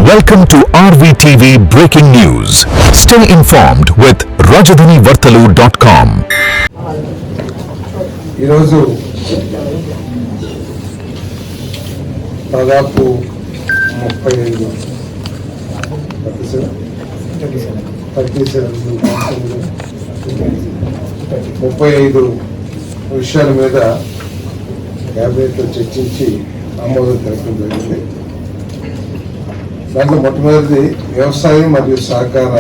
Welcome to RVTV Breaking News. Stay informed with rajadhanivartalu.com. ఈరోజు దాదాపు 35 విషయాల మీద క్యాబినెట్లో చర్చించి ఆమోదం తెలపడం జరిగింది. దాంట్లో మొట్టమొదటిది వ్యవసాయం మరియు సహకార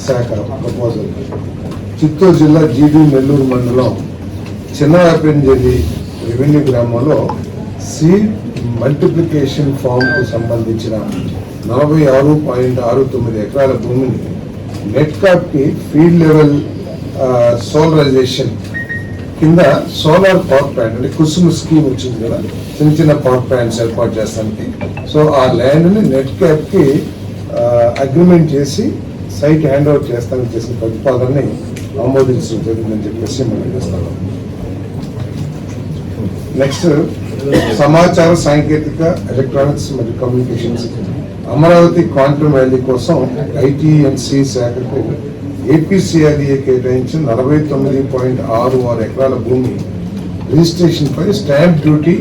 శాఖ ప్రపోజల్. చిత్తూరు జిల్లా జీడి నెల్లూరు మండలం చిన్నవాపేంజేరి రెవెన్యూ గ్రామంలో సీడ్ మల్టిప్లికేషన్ ఫామ్కు సంబంధించిన 46.69 ఎకరాల భూమిని నెట్కాప్కి ఫీల్డ్ లెవెల్ సోలరైజేషన్ కింద సోలార్ పవర్ ప్లాంట్ అంటే కుసుమ స్కీమ్ వచ్చింది కదా, చిన్న చిన్న పవర్ ప్లాంట్స్ ఏర్పాటు చేస్తానికి. సో ఆ ల్యాండ్ని నెట్ క్యాప్కి అగ్రిమెంట్ చేసి సైట్ హ్యాండ్ ఓవర్ చేస్తానికి చేసిన ప్రతిపాదనని ఆమోదించడం జరిగిందని చెప్పేసి మనం చేస్తాం. నెక్స్ట్, సమాచార సాంకేతిక ఎలక్ట్రానిక్స్ మరియు కమ్యూనికేషన్స్ అమరావతి క్వాంటమ్ వ్యాలీ కోసం ఐటీఎన్సీ శాఖకు ఏపీసీఆర్డీఏ కేటాయించిన 49.66 ఎకరాల భూమి రిజిస్ట్రేషన్ పై stamp duty,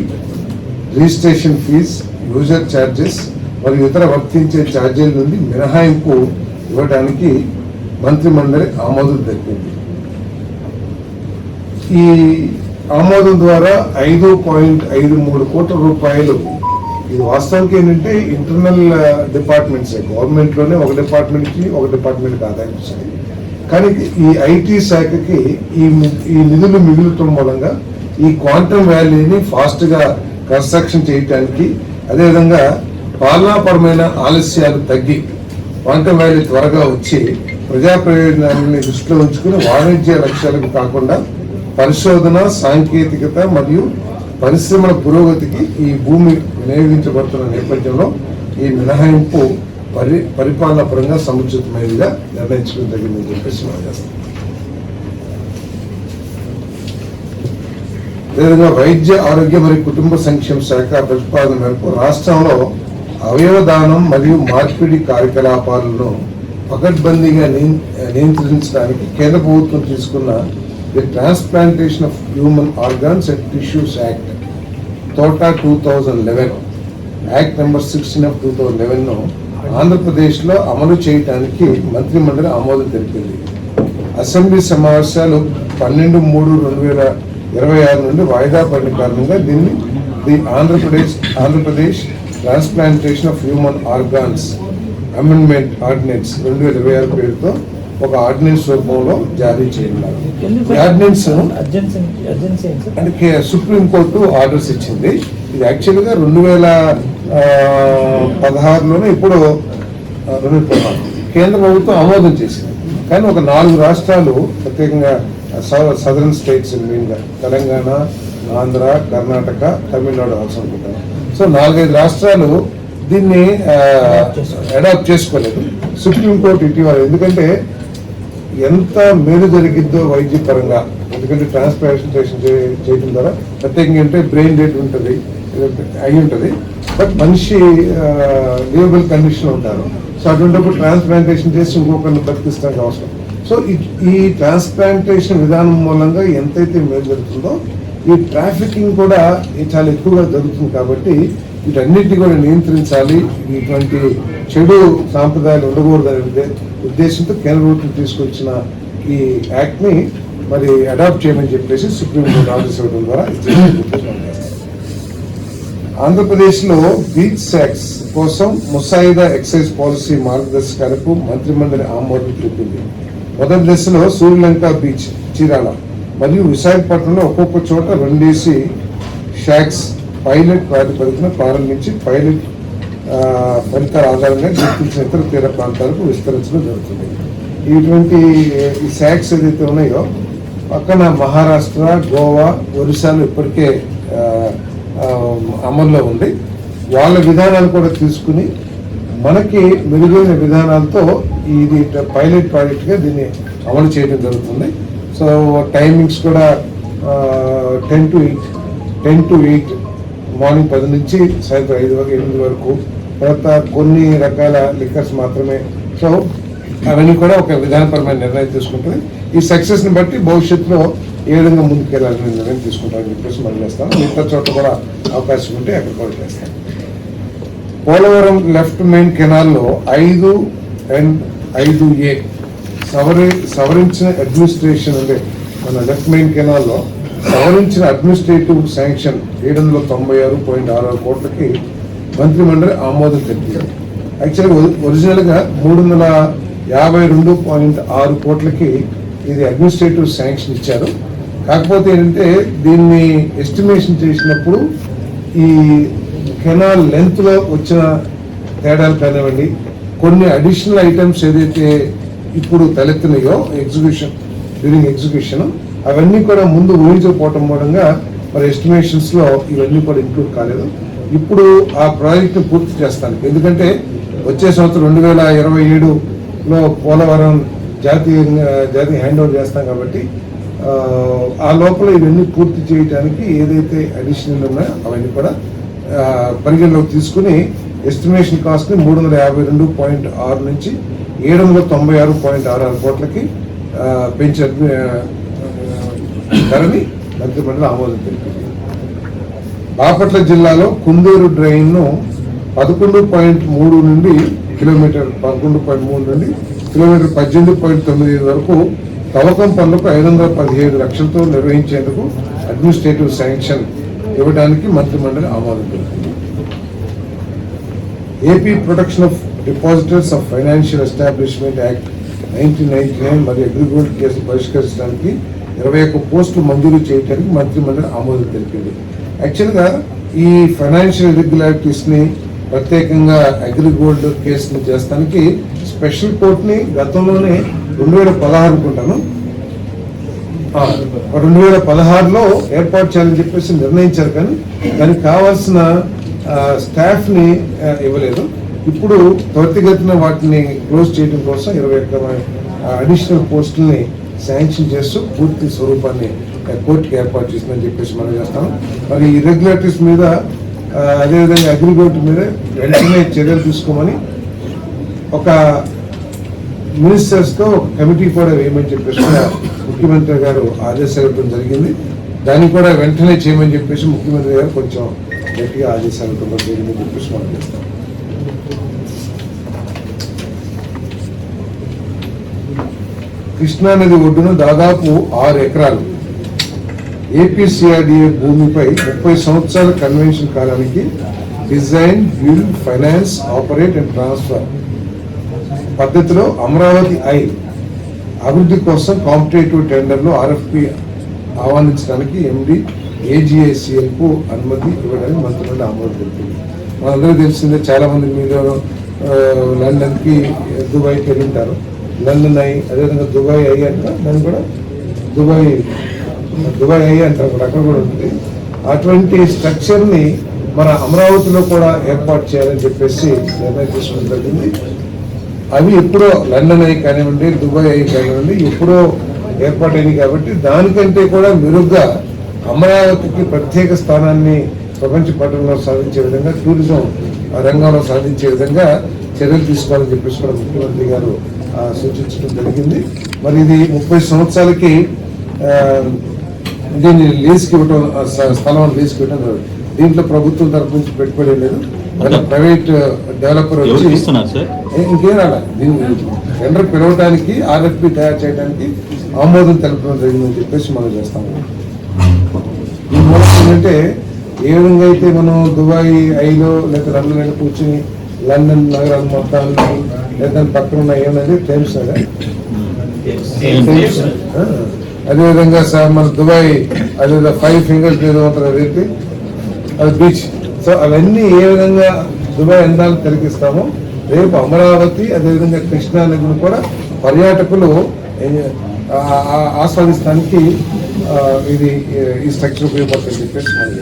registration fee, user charges మరియు ఇతర వర్తించే ఛార్జీల నుండి మినహాయింపు ఇవ్వడానికి మంత్రిమండలి ఆమోదం తెలిపింది. ఈ ఆమోదం ద్వారా 5.53 కోట్ల రూపాయలు, ఇది వాస్తవానికి ఏంటంటే ఇంటర్నల్ డిపార్ట్మెంట్స్, గవర్నమెంట్ లోనే ఒక డిపార్ట్మెంట్కి ఆదాయం వస్తుంది. కానీ ఈ ఐటీ శాఖకి ఈ నిధులు మిగులటం మూలంగా ఈ క్వాంటమ్ వ్యాలీని ఫాస్ట్ గా కన్స్ట్రక్షన్ చేయడానికి, అదేవిధంగా పాలనాపరమైన ఆలస్యాలు తగ్గి క్వాంటమ్ వ్యాలీ త్వరగా వచ్చి ప్రజా ప్రయోజనాలని దృష్టిలో ఉంచుకుని వాణిజ్య లక్ష్యాలకు కాకుండా పరిశోధన, సాంకేతికత మరియు పరిశ్రమల పురోగతికి ఈ భూమి వినియోగించబడుతున్న నేపథ్యంలో ఈ మినహాయింపు పరిపాలన పరంగా సముచితమైనదిగా నిర్ణయించడం జరిగిందని చెప్పేసి మనం చేస్తాం. అదేవిధంగా వైద్య ఆరోగ్య మరియు కుటుంబ సంక్షేమ శాఖ ప్రతిపాదన మేరకు రాష్ట్రంలో అవయవ దానం మరియు మార్పిడి కార్యకలాపాలను పకడ్బందీగా నియంత్రించడానికి కేంద్ర ప్రభుత్వం తీసుకున్న the transplantation of human organs and tissues act తోటా 2011 యాక్ట్ నెంబర్ 16 of 2011ను ఆంధ్రప్రదేశ్లో అమలు చేయడానికి మంత్రిమండలి ఆమోదం తెలిపింది. అసెంబ్లీ సమావేశాలు 12/3/2026 నుండి వాయిదా పడిన కారణంగా దీన్ని the Andhra Pradesh transplantation of human organs amendment ordinance 2026 పేరుతో ఒక ఆర్డినెన్స్ రూపంలో జారీ చేయనున్నారు. ఈ ఆర్డినెన్స్ అంటే సుప్రీంకోర్టు ఆర్డర్స్ ఇచ్చింది. ఇది యాక్చువల్గా 2016లోనే ఇప్పుడు 2016 కేంద్ర ప్రభుత్వం ఆమోదం చేసింది. కానీ ఒక 4 రాష్ట్రాలు, ప్రత్యేకంగా సదరన్ స్టేట్స్ మెయిన్గా తెలంగాణ, ఆంధ్ర, కర్ణాటక, తమిళనాడు అవసరం అనుకుంటాను. సో 4-5 రాష్ట్రాలు దీన్ని అడాప్ట్ చేసుకోలేదు. సుప్రీంకోర్టు ఇటీవల, ఎందుకంటే ఎంత మేలు జరిగిద్దో వైద్య పరంగా, ఎందుకంటే ట్రాన్స్ప్లాంటేషన్ చేయడం ద్వారా ప్రత్యేకంగా అంటే బ్రెయిన్ డెడ్ ఉంటుంది, అయి ఉంటుంది, బట్ మనిషి లివబుల్ కండిషన్ ఉంటారు. సో అటువంటిప్పుడు ట్రాన్స్ప్లాంటేషన్ చేసి ఇంకొకరిని బతికిస్తానికి అవసరం. సో ఈ ట్రాన్స్ప్లాంటేషన్ విధానం మూలంగా ఎంతైతే మేలు జరుగుతుందో ఈ ట్రాఫికింగ్ కూడా చాలా ఎక్కువగా జరుగుతుంది. కాబట్టి వీటన్నిటిని కూడా నియంత్రించాలి, ఇటువంటి చెడు సాంప్రదాయాలు ఉండకూడదనే ఉద్దేశంతో కేంద్ర ప్రభుత్వం తీసుకొచ్చిన ఈ యాక్ట్ ని మరి అడాప్ట్ చేయమని చెప్పేసి సుప్రీంకోర్టు ఆర్డర్స్ ఇవ్వడం ద్వారా ఆంధ్రప్రదేశ్లో బీచ్ శాక్స్ కోసం ముసాయిదా ఎక్సైజ్ పాలసీ మార్గదర్శకాలకు మంత్రిమండలి ఆమోదం చూపింది. మొదటి దశలో సూర్యలంక బీచ్, చీరాల మరియు విశాఖపట్నంలో ఒక్కొక్క చోట 2 షాక్స్ పైలట్ ప్రాతిపదికన ప్రారంభించి పైలట్ ఫలితాల ఆధారంగా గుర్తించిన ఇతర తీర ప్రాంతాలకు విస్తరించడం జరుగుతుంది. ఇటువంటి ఈ శాక్స్ ఏదైతే ఉన్నాయో పక్కన మహారాష్ట్ర, గోవా, ఒరిస్సాలో ఇప్పటికే అమల్లో ఉంది. వాళ్ళ విధానాలు కూడా తీసుకుని మనకి మెరుగైన విధానాలతో ఇది పైలట్ ప్రాజెక్ట్గా దీన్ని అమలు చేయడం జరుగుతుంది. సో టైమింగ్స్ కూడా 10 to 8 మార్నింగ్ 10 నుంచి సాయంత్రం 8 వరకు తర్వాత కొన్ని రకాల లిక్కర్స్ మాత్రమే. సో అవన్నీ కూడా ఒక విధానపరమైన నిర్ణయం తీసుకుంటుంది. ఈ సక్సెస్ని బట్టి భవిష్యత్తులో ఏ విధంగా ముందుకెళ్ళాలని నిర్ణయం తీసుకుంటామని చెప్పేసి మనం చేస్తాం. మిగతా చోట కూడా అవకాశం ఉంటే అక్కడ కూడా చేస్తాం. పోలవరం లెఫ్ట్ మెయిన్ కెనాల్లో 5 and 5A సవరించిన అడ్మినిస్ట్రేషన్ అంటే మన లెఫ్ట్ మెయిన్ కెనాల్లో సవరించిన అడ్మినిస్ట్రేటివ్ శాంక్షన్ 796.66 కోట్లకి మంత్రిమండలి ఆమోదం తెలిపారు. యాక్చువల్గా ఒరిజినల్గా 352.6 కోట్లకి ఇది అడ్మినిస్ట్రేటివ్ శాంక్షన్ ఇచ్చారు. కాకపోతే ఏంటంటే దీన్ని ఎస్టిమేషన్ చేసినప్పుడు ఈ కెనాల్ లెంత్లో వచ్చిన తేడాలు కానివ్వండి, కొన్ని అడిషనల్ ఐటమ్స్ ఏదైతే ఇప్పుడు తలెత్తినాయో డ్యూరింగ్ ఎగ్జిక్యూషన్ అవన్నీ కూడా ముందు ఊహించకపోవటం మూలంగా మరి ఎస్టిమేషన్స్లో ఇవన్నీ కూడా ఇంక్లూడ్ కాలేదు. ఇప్పుడు ఆ ప్రాజెక్ట్ని పూర్తి చేస్తాను, ఎందుకంటే వచ్చే సంవత్సరం 2027లో పోలవరం జాతీయ హ్యాండ్ ఓవర్ చేస్తాం కాబట్టి ఆ లోపల ఇవన్నీ పూర్తి చేయడానికి ఏదైతే అడిషనల్ ఉన్నాయో అవన్నీ కూడా పరిగణలోకి తీసుకుని ఎస్టిమేషన్ కాస్ట్ని 352.6 నుంచి 796.66 కోట్లకి పెంచే ధరని మంత్రిమండలి ఆమోదం తెలిపింది. బాపట్ల జిల్లాలో కుందూరు డ్రైన్ను 11.3 నుండి కిలోమీటర్ 11.3 నుండి కిలోమీటర్ 18.9 వరకు తవ్వకం పనులకు 517 లక్షలతో నిర్వహించేందుకు అడ్మినిస్ట్రేటివ్ శాంక్షన్ ఇవ్వడానికి మంత్రిమండలి ఆమోదం తెలిపింది. AP protection of depositors of financial establishment act 1999 మరియు అగ్రిగోల్డ్ కేసులు పరిష్కరించడానికి 21 పోస్టులు మంజూరు చేయడానికి మంత్రిమండలి ఆమోదం తెలిపింది. యాక్చువల్గా ఈ ఫైనాన్షియల్ ఇర్రెగ్యులారిటీస్ని ప్రత్యేకంగా అగ్రిగోల్డ్ కేసుని చేస్తానికి స్పెషల్ కోర్టుని గతంలోనే 2016 అనుకుంటాను 2016లో ఏర్పాటు చేయాలని చెప్పేసి నిర్ణయించారు, కానీ దానికి కావాల్సిన స్టాఫ్ని ఇవ్వలేదు. ఇప్పుడు త్వరితగతిన వాటిని క్లోజ్ చేయడం కోసం 21 అడిషనల్ పోస్టుల్ని శాంక్షన్ చేస్తూ పూర్తి స్వరూపాన్ని కోర్టుకి ఏర్పాటు చేసిందని చెప్పేసి మనం చేస్తాం. మరి ఇర్రెగ్యులారిటీస్ మీద అదేవిధంగా అగ్రిగోల్డ్ మీద వెంటనే చర్యలు తీసుకోమని ఒక మినిస్టర్స్తో ఒక కమిటీ కూడా వేయమని చెప్పేసి కూడా ముఖ్యమంత్రి గారు ఆదేశాలు ఇవ్వడం జరిగింది. దాన్ని కూడా వెంటనే చేయమని చెప్పేసి ముఖ్యమంత్రి గారు కొంచెం గట్టిగా ఆదేశాలు ఇవ్వడం జరిగిందని చెప్పేసి మనం చేస్తాం. కృష్ణానది ఒడ్డున దాదాపు 6 ఎకరాలు ఏపీసీఆర్డీఏ భూమిపై 30 సంవత్సరాల కన్వెన్షన్ కాలానికి design, build, finance, operate and transfer పద్ధతిలో అమరావతి అభివృద్ధి కోసం కాంపిటేటివ్ టెండర్లో ఆర్ఎఫ్పి ఆహ్వానించడానికి ఎండి ఏజీఐసిఎల్కు అనుమతి ఇవ్వడానికి మంత్రిమండలి ఆమోదం తెలిపింది. మనందరికీ తెలిసిందే, చాలా మంది మీరు లండన్కి దుబాయ్కి వెళ్ళింటారు. లండన్ అదేవిధంగా దుబాయ్ అంటారు, దాన్ని కూడా దుబాయ్ అంటారు, అక్కడ కూడా ఉంటుంది. అటువంటి స్ట్రక్చర్ని మన అమరావతిలో కూడా ఏర్పాటు చేయాలని చెప్పేసి నిర్ణయం తీసుకోవడం జరిగింది. అవి ఎప్పుడో లండన్ కానివ్వండి, దుబాయ్ కానివ్వండి ఎప్పుడో ఏర్పాటైంది కాబట్టి దానికంటే కూడా మెరుగ్గా అమరావతికి ప్రత్యేక స్థానాన్ని ప్రపంచ పట్టణంలో సాధించే విధంగా, టూరిజం రంగంలో సాధించే విధంగా చర్యలు తీసుకోవాలని చెప్పేసి కూడా ముఖ్యమంత్రి గారు సూచించడం జరిగింది. మరి ఇది 30 సంవత్సరాలకి దీన్ని లీజ్కి ఇవ్వడం, స్థలం లీజ్కి ఇవ్వడం. దీంట్లో ప్రభుత్వం తరఫు నుంచి పెట్టుబడి లేదు, ప్రైవేట్ డెవలపర్ వచ్చి ఇంకేం రాలే. దీన్ని టెండర్ పిలవడానికి, ఆర్ఎఫ్పి తయారు చేయడానికి ఆమోదం తెలపడం జరిగిందని చెప్పేసి మనం చేస్తాము. ఈ మూలం ఏంటంటే, ఏ విధంగా అయితే మనం దుబాయ్ లేదా లండన్ కూర్చుని లండన్ నగరాలు మొత్తాన్ని లేదా పక్కన ఉన్న ఏమనేది థేమ్స్ అదేవిధంగా మన దుబాయ్ అదేవిధంగా 5 ఫింగర్స్ ఏదో ఉంటుంది, అదేంటి అది బీచ్. సో అవన్నీ ఏ విధంగా దుబాయ్ అందాలు తిరిగిస్తామో రేపు అమరావతి అదేవిధంగా కృష్ణా నదిని కూడా పర్యాటకులు ఆస్వాదిస్తానికి ఇది ఈ స్ట్రక్చర్ ఉపయోగపడుతుంది చెప్పేసి మనం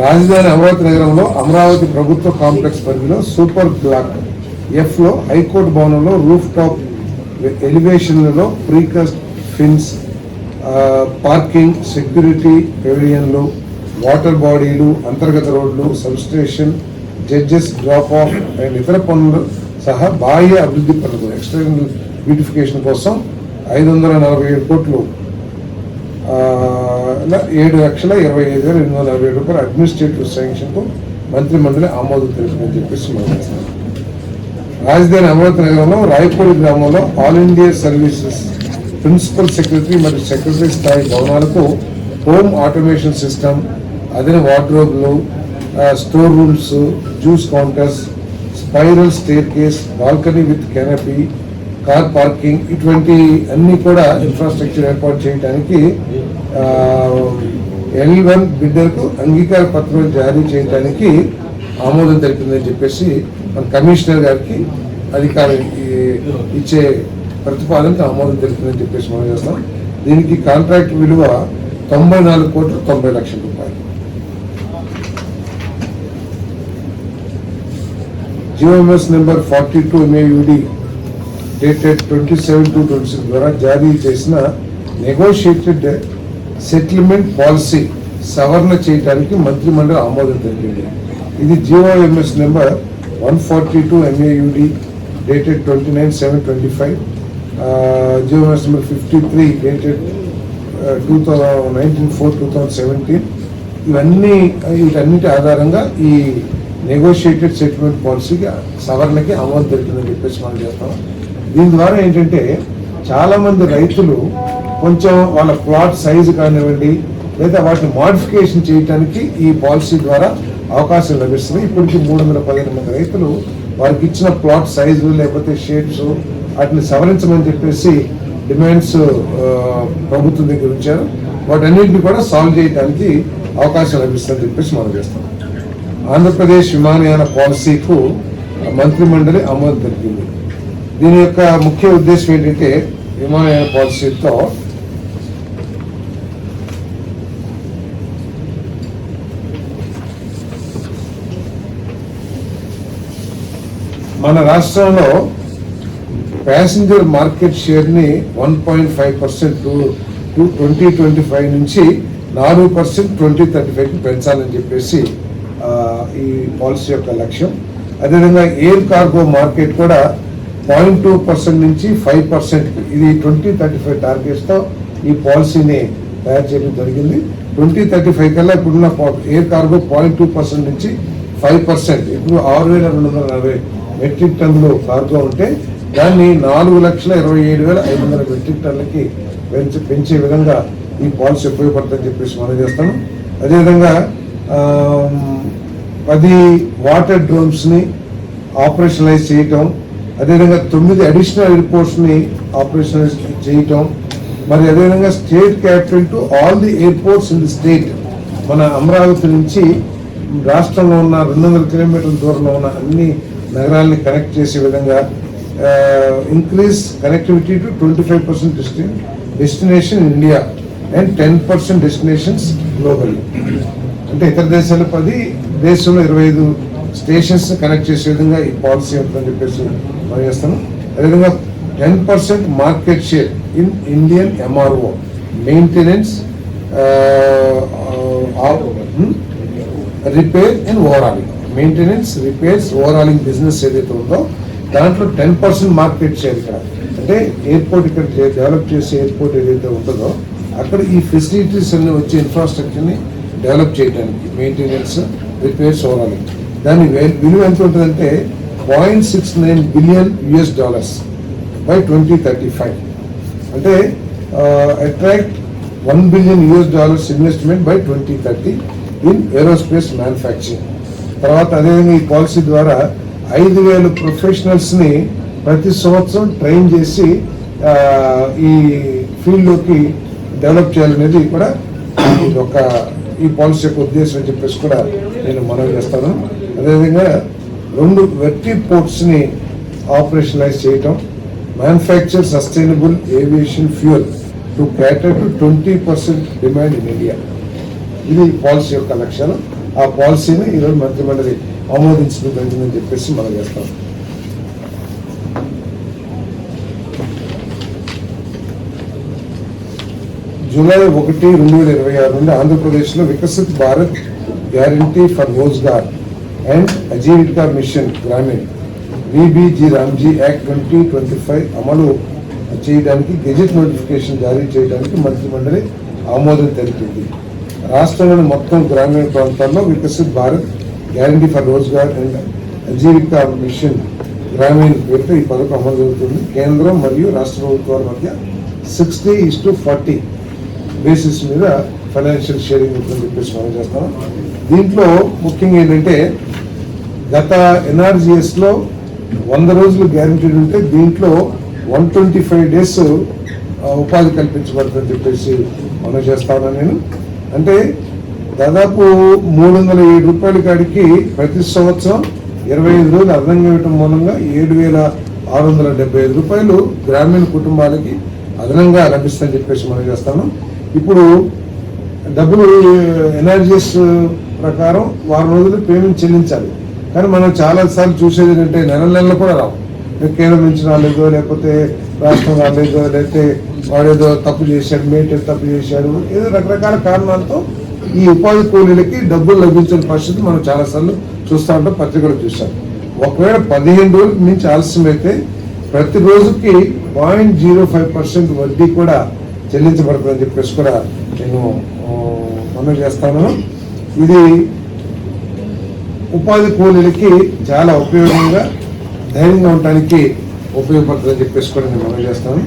రాజధాని అమరావతి నగరంలో అమరావతి ప్రభుత్వ కాంప్లెక్స్ పరిధిలో సూపర్ బ్లాక్ F లో హైకోర్టు భవనంలో రూఫ్ టాప్ ఎలివేషన్లలో ప్రీకాస్ట్ ఫిన్స్, పార్కింగ్, సెక్యూరిటీ పెవిలియన్లు, వాటర్ బాడీలు, అంతర్గత రోడ్లు, substation, judges drop off and ఇతర పనులు సహా బాహ్య అభివృద్ధి పనులు ఎక్స్టర్నల్ బ్యూటిఫికేషన్ కోసం 547 కోట్లు 7,25,847 రూపాయలు అడ్మినిస్ట్రేటివ్ శాంక్షన్తో మంత్రి మండలి ఆమోదం తెలిపిందని చెప్పేసి మనం చేస్తున్నాం. రాజధాని అమరావతి నగరంలో రాయపూడి గ్రామంలో all India services principal secretary మరియు సెక్రటరీ స్థాయి భవనాలకు హోమ్ ఆటోమేషన్ సిస్టమ్, అదన వార్డ్రోబ్లు, store rooms, juice counters, spiral staircase, balcony with canopy, car parking ఇటువంటి అన్ని కూడా ఇన్ఫ్రాస్ట్రక్చర్ ఏర్పాటు చేయడానికి L1 బిడ్డర్కు అంగీకార పత్రం జారీ చేయడానికి ఆమోదం తెలిపిందని చెప్పేసి మన కమిషనర్ గారికి అధికారం ఇచ్చే ప్రతిపాదనకు ఆమోదం తెలిపిందని చెప్పేసి మనం చేస్తాం. దీనికి కాంట్రాక్ట్ విలువ 94,90,00,000 రూపాయలు. GOMS నెంబర్ 42 MAUD డేటెడ్ 27/2/26 ద్వారా జారీ చేసిన నెగోషియేటెడ్ సెటిల్మెంట్ పాలసీ సవరణ చేయడానికి మంత్రి మండలి ఆమోదం తెలిపింది. ఇది GOMS number 142 MAUD dated 29/7/25, GOMS number 53 dated 19/4/2017. వీటన్నిటి ఆధారంగా ఈ నెగోషియేటెడ్ సెటిల్మెంట్ పాలసీకి సవరణకి ఆమోదం తెలిపిందని చెప్పేసి మనం చేస్తాం. దీని ద్వారా ఏంటంటే చాలా మంది రైతులు కొంచెం వాళ్ళ ప్లాట్ సైజు కానివ్వండి లేదా వాటిని మోడిఫికేషన్ చేయడానికి ఈ పాలసీ ద్వారా అవకాశం లభిస్తుంది. ఇప్పటికీ 315 మంది రైతులు వారికి ఇచ్చిన ప్లాట్ సైజు లేకపోతే షేప్స్ వాటిని సవరించమని చెప్పేసి డిమాండ్స్ ప్రభుత్వం దగ్గర ఉంచారు. వాటన్నింటినీ కూడా సాల్వ్ చేయడానికి అవకాశం లభిస్తుందని చెప్పేసి మనం చేస్తాం. ఆంధ్రప్రదేశ్ విమానయాన పాలసీకు మంత్రి మండలి ఆమోదం తెలిపింది. దీని యొక్క ముఖ్య ఉద్దేశం ఏంటంటే విమానయాన పాలసీతో మన రాష్ట్రంలో ప్యాసింజర్ మార్కెట్ షేర్ని 1.5% టు 2025 నుంచి 4% 2035కి పెంచాలని చెప్పేసి ఈ పాలసీ యొక్క లక్ష్యం. అదేవిధంగా ఎయిర్ కార్గో మార్కెట్ కూడా 0.2% నుంచి 5%కి ఇది 2035 టార్గెట్స్తో ఈ పాలసీని తయారు చేయడం జరిగింది. 2035 కల్లా ఇప్పుడున్న ఎయిర్ కార్గో 0.2% నుంచి 5%, ఇప్పుడు 6,240 మెట్రిక్ టన్నులు కార్గో ఉంటే దాన్ని 4,27,500 మెట్రిక్ టన్నులకి పెంచే విధంగా ఈ పాలసీ ఉపయోగపడుతుందని చెప్పేసి మనం చేస్తాను. అదేవిధంగా 10 వాటర్ డ్రోన్స్ని ఆపరేషనలైజ్ చేయటం, అదేవిధంగా 9 అడిషనల్ ఎయిర్పోర్ట్స్ని ఆపరేషనలైజ్ చేయటం, మరి అదేవిధంగా state capital to all the airports in the state, మన అమరావతి నుంచి రాష్ట్రంలో ఉన్న 200 కిలోమీటర్ల దూరంలో ఉన్న అన్ని నగరాలని కనెక్ట్ చేసే విధంగా increase connectivity to 25% destination in India and 10% destinations globally. అంటే ఇతర దేశాలు 10, దేశంలో 25 స్టేషన్స్ కనెక్ట్ చేసే విధంగా ఈ పాలసీ ఉంటుందని చెప్పేసి మనం చేస్తాను. అదేవిధంగా 10% market share in Indian MRO maintenance, repair and overhauling, maintenance, repairs, overhauling business ఏదైతే ఉందో దాంట్లో 10% మార్కెట్ షేర్ ఇక్కడ. అంటే ఎయిర్పోర్ట్ ఇక్కడ డెవలప్ చేసే ఎయిర్పోర్ట్ ఏదైతే ఉంటుందో అక్కడ ఈ ఫెసిలిటీస్ అన్ని వచ్చే ఇన్ఫ్రాస్ట్రక్చర్ని డెవలప్ చేయడానికి మెయింటెనెన్స్, రిపేర్స్, ఓవరాలింగ్ దాని విలువ ఎంత ఉంటుందంటే $0.69 బిలియన్ బై 2035. అంటే attract $1 billion investment by 2030 in aerospace manufacturing. తర్వాత అదేవిధంగా ఈ పాలసీ ద్వారా 5,000 ప్రొఫెషనల్స్ని ప్రతి సంవత్సరం ట్రైన్ చేసి ఈ ఫీల్డ్లోకి డెవలప్ చేయాలనేది కూడా ఈ పాలసీ యొక్క ఉద్దేశం అని చెప్పేసి కూడా నేను మనవి చేస్తాను. అదేవిధంగా 2 వెర్టీ పోర్ట్స్ని ఆపరేషనలైజ్ చేయటం, manufacture sustainable aviation fuel to క్యాటర్ to 20% demand in India. ఇది పాలసీ యొక్క లక్ష్యాలు. ఆ పాలసీని ఈరోజు మంత్రిమండలి ఆమోదించడం జరిగిందని చెప్పేసి మనం చేస్తాం. జూలై 1, 2026 నుండి ఆంధ్రప్రదేశ్లో Viksit Bharat guarantee for Rozgar and Ajeevika mission Grameen VBG Ramji act 2025 అమలు చేయడానికి గెజెట్ నోటిఫికేషన్ జారీ చేయడానికి మంత్రిమండలి ఆమోదం తెలిపింది. రాష్ట్రంలోని మొత్తం గ్రామీణ ప్రాంతాల్లో Viksit Bharat guarantee for Rozgar and Ajeevika mission Grameen పేరుతో ఈ పథకం అమలు జరుగుతుంది. కేంద్రం మరియు రాష్ట్ర ప్రభుత్వాల మధ్య 60:40 బేసిస్ మీద ఫైనాన్షియల్ షేరింగ్ ఉంటుందని చెప్పేసి మనం చేస్తాం. దీంట్లో ముఖ్యంగా ఏంటంటే గత ఎన్ఆర్జిఎస్లో 100 రోజులు గ్యారంటీడ్ ఉంటే దీంట్లో 125 days ఉపాధి కల్పించబడుతుందని చెప్పేసి మనం చేస్తా ఉన్నాను నేను. అంటే దాదాపు 307 రూపాయల కాడికి ప్రతి సంవత్సరం 25 రోజులు అదనంగా ఇవ్వటం మూలంగా 7,675 రూపాయలు గ్రామీణ కుటుంబాలకి అదనంగా లభిస్తుందని చెప్పేసి మనం చేస్తాను. ఇప్పుడు డబ్బులు ఎన్ఆర్జిఎస్ ప్రకారం వారం రోజులు పేమెంట్ చెల్లించాలి. కానీ మనం చాలాసార్లు చూసేది ఏంటంటే నెలలు కూడా రావు. కేంద్రం నుంచి రాలేదో, లేకపోతే రాష్ట్రం రాలేదో, లేకపోతే వాడేదో తప్పు చేశాడు, మేటర్ తప్పు చేశాడు, ఏదో రకరకాల కారణాలతో ఈ ఉపాధి కూలీలకి డబ్బులు లభించిన పరిస్థితి మనం చాలాసార్లు చూస్తూ ఉంటాం, పత్రికలు చూస్తాం. ఒకవేళ 15 రోజులకు మించి ఆలస్యమైతే ప్రతి రోజుకి 0.05% వడ్డీ కూడా చెల్లించబడుతుందని చెప్పేసి కూడా నేను మనం చేస్తాను. ఇది ఉపాధి కూలీలకి చాలా ఉపయోగంగా, ధైర్యంగా ఉండటానికి ఉపయోగపడుతుందని చెప్పేసి కూడా నేను మనం చేస్తాను.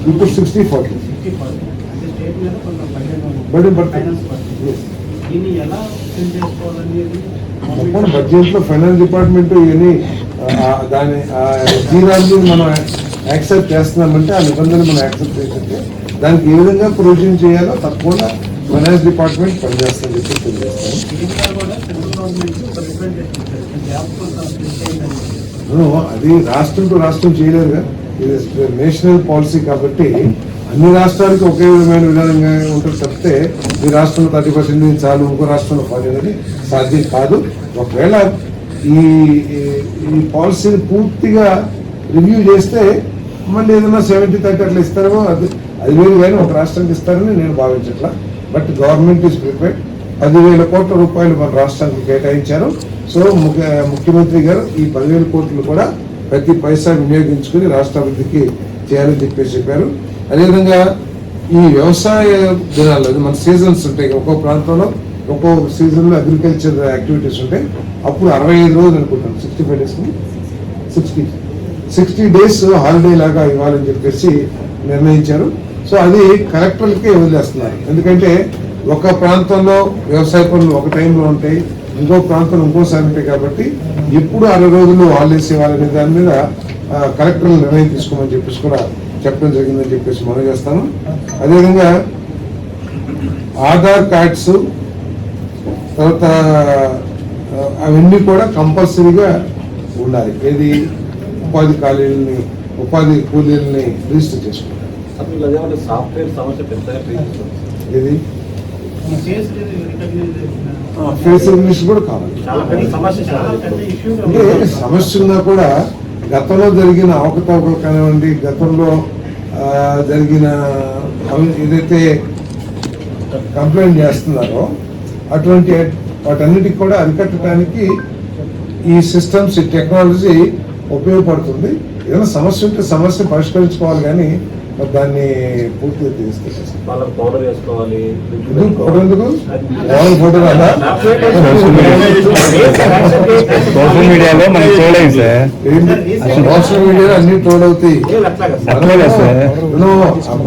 ఇప్పుడు 60-40 బడ్జెట్ లో ఫైనాన్స్ డిపార్ట్మెంట్ ఇవన్నీ దాని జీరాన్ని మనం యాక్సెప్ట్ చేస్తున్నామంటే ఆ నిబంధనలు మనం యాక్సెప్ట్ చేస్తే దానికి ఏ విధంగా ప్రొవిజన్ చేయాలో తప్పకుండా ఫైనాన్స్ డిపార్ట్మెంట్ పనిచేస్తుందని చెప్పి తెలియజేస్తాను. అది రాష్ట్రం టు రాష్ట్రం చేయలేదుగా, ఇది నేషనల్ పాలసీ కాబట్టి అన్ని రాష్ట్రాలకి ఒకే విధమైన విధానంగా ఉంటుంది తప్పితే ఈ రాష్ట్రంలో 30% చాలు, ఇంకో రాష్ట్రంలో 40 అనేది సాధ్యం కాదు. ఒకవేళ ఈ పాలసీని పూర్తిగా రివ్యూ చేస్తే మళ్ళీ ఏదైనా 70-30 అట్లా ఇస్తారో అది వేరు, కానీ ఒక రాష్ట్రానికి ఇస్తారని నేను భావించట్లా. But government is prepared. 10,000 కోట్ల రూపాయలు మన రాష్ట్రానికి కేటాయించారు. సో ముఖ్యమంత్రి గారు ఈ 10,000 కోట్లు కూడా ప్రతి పైసా వినియోగించుకుని రాష్ట్ర అభివృద్ధికి చేయాలని చెప్పేసి చెప్పారు. అదేవిధంగా ఈ వ్యవసాయ దినాల్లో మన సీజన్స్ ఉంటాయి, ఒక్కో ప్రాంతంలో ఒక్కో సీజన్లో అగ్రికల్చర్ యాక్టివిటీస్ ఉంటాయి. అప్పుడు 65 రోజులు అనుకుంటాను, 65 days 60 days హాలిడే లాగా ఇవ్వాలని చెప్పేసి నిర్ణయించారు. సో అది కలెక్టర్లకే వదిలేస్తున్నారు. ఎందుకంటే ఒక ప్రాంతంలో వ్యవసాయ పనులు ఒక టైంలో ఉంటాయి, ఇంకో ప్రాంతంలో ఇంకోసారి ఉంటాయి. కాబట్టి ఎప్పుడు 60 రోజులు హాలిడేస్ ఇవ్వాలనే దాని మీద కలెక్టర్లు నిర్ణయం తీసుకోమని చెప్పేసి కూడా చెప్పడం జరిగిందని చెప్పేసి మనం చేస్తాను. అదేవిధంగా ఆధార్ కార్డ్స్ తర్వాత అవన్నీ కూడా కంపల్సరీగా ఉండాలి. ఏది ఉపాధి కూలీలని రిజిస్టర్ చేసుకుంటారు. ఏది ఫేస్ రికగ్నిషన్ కూడా కావాలి. అంటే సమస్య ఉన్నా కూడా గతంలో జరిగిన అవకతవకలు కానివ్వండి, గతంలో జరిగిన ఏదైతే కంప్లైంట్ చేస్తున్నారో అటువంటి వాటన్నిటికి కూడా అరికట్టడానికి ఈ సిస్టమ్స్, ఈ టెక్నాలజీ ఉపయోగపడుతుంది. ఏదైనా సమస్య ఉంటే సమస్య పరిష్కరించుకోవాలి, కానీ దాన్ని పూర్తిగా తీసుకెళ్ళి పౌడర్ వేసుకోవాలి. సోషల్ మీడియాలో మనకి చూడలేదు సార్, సోషల్ మీడియాలో అన్ని ట్రోల్ అవుతాయి.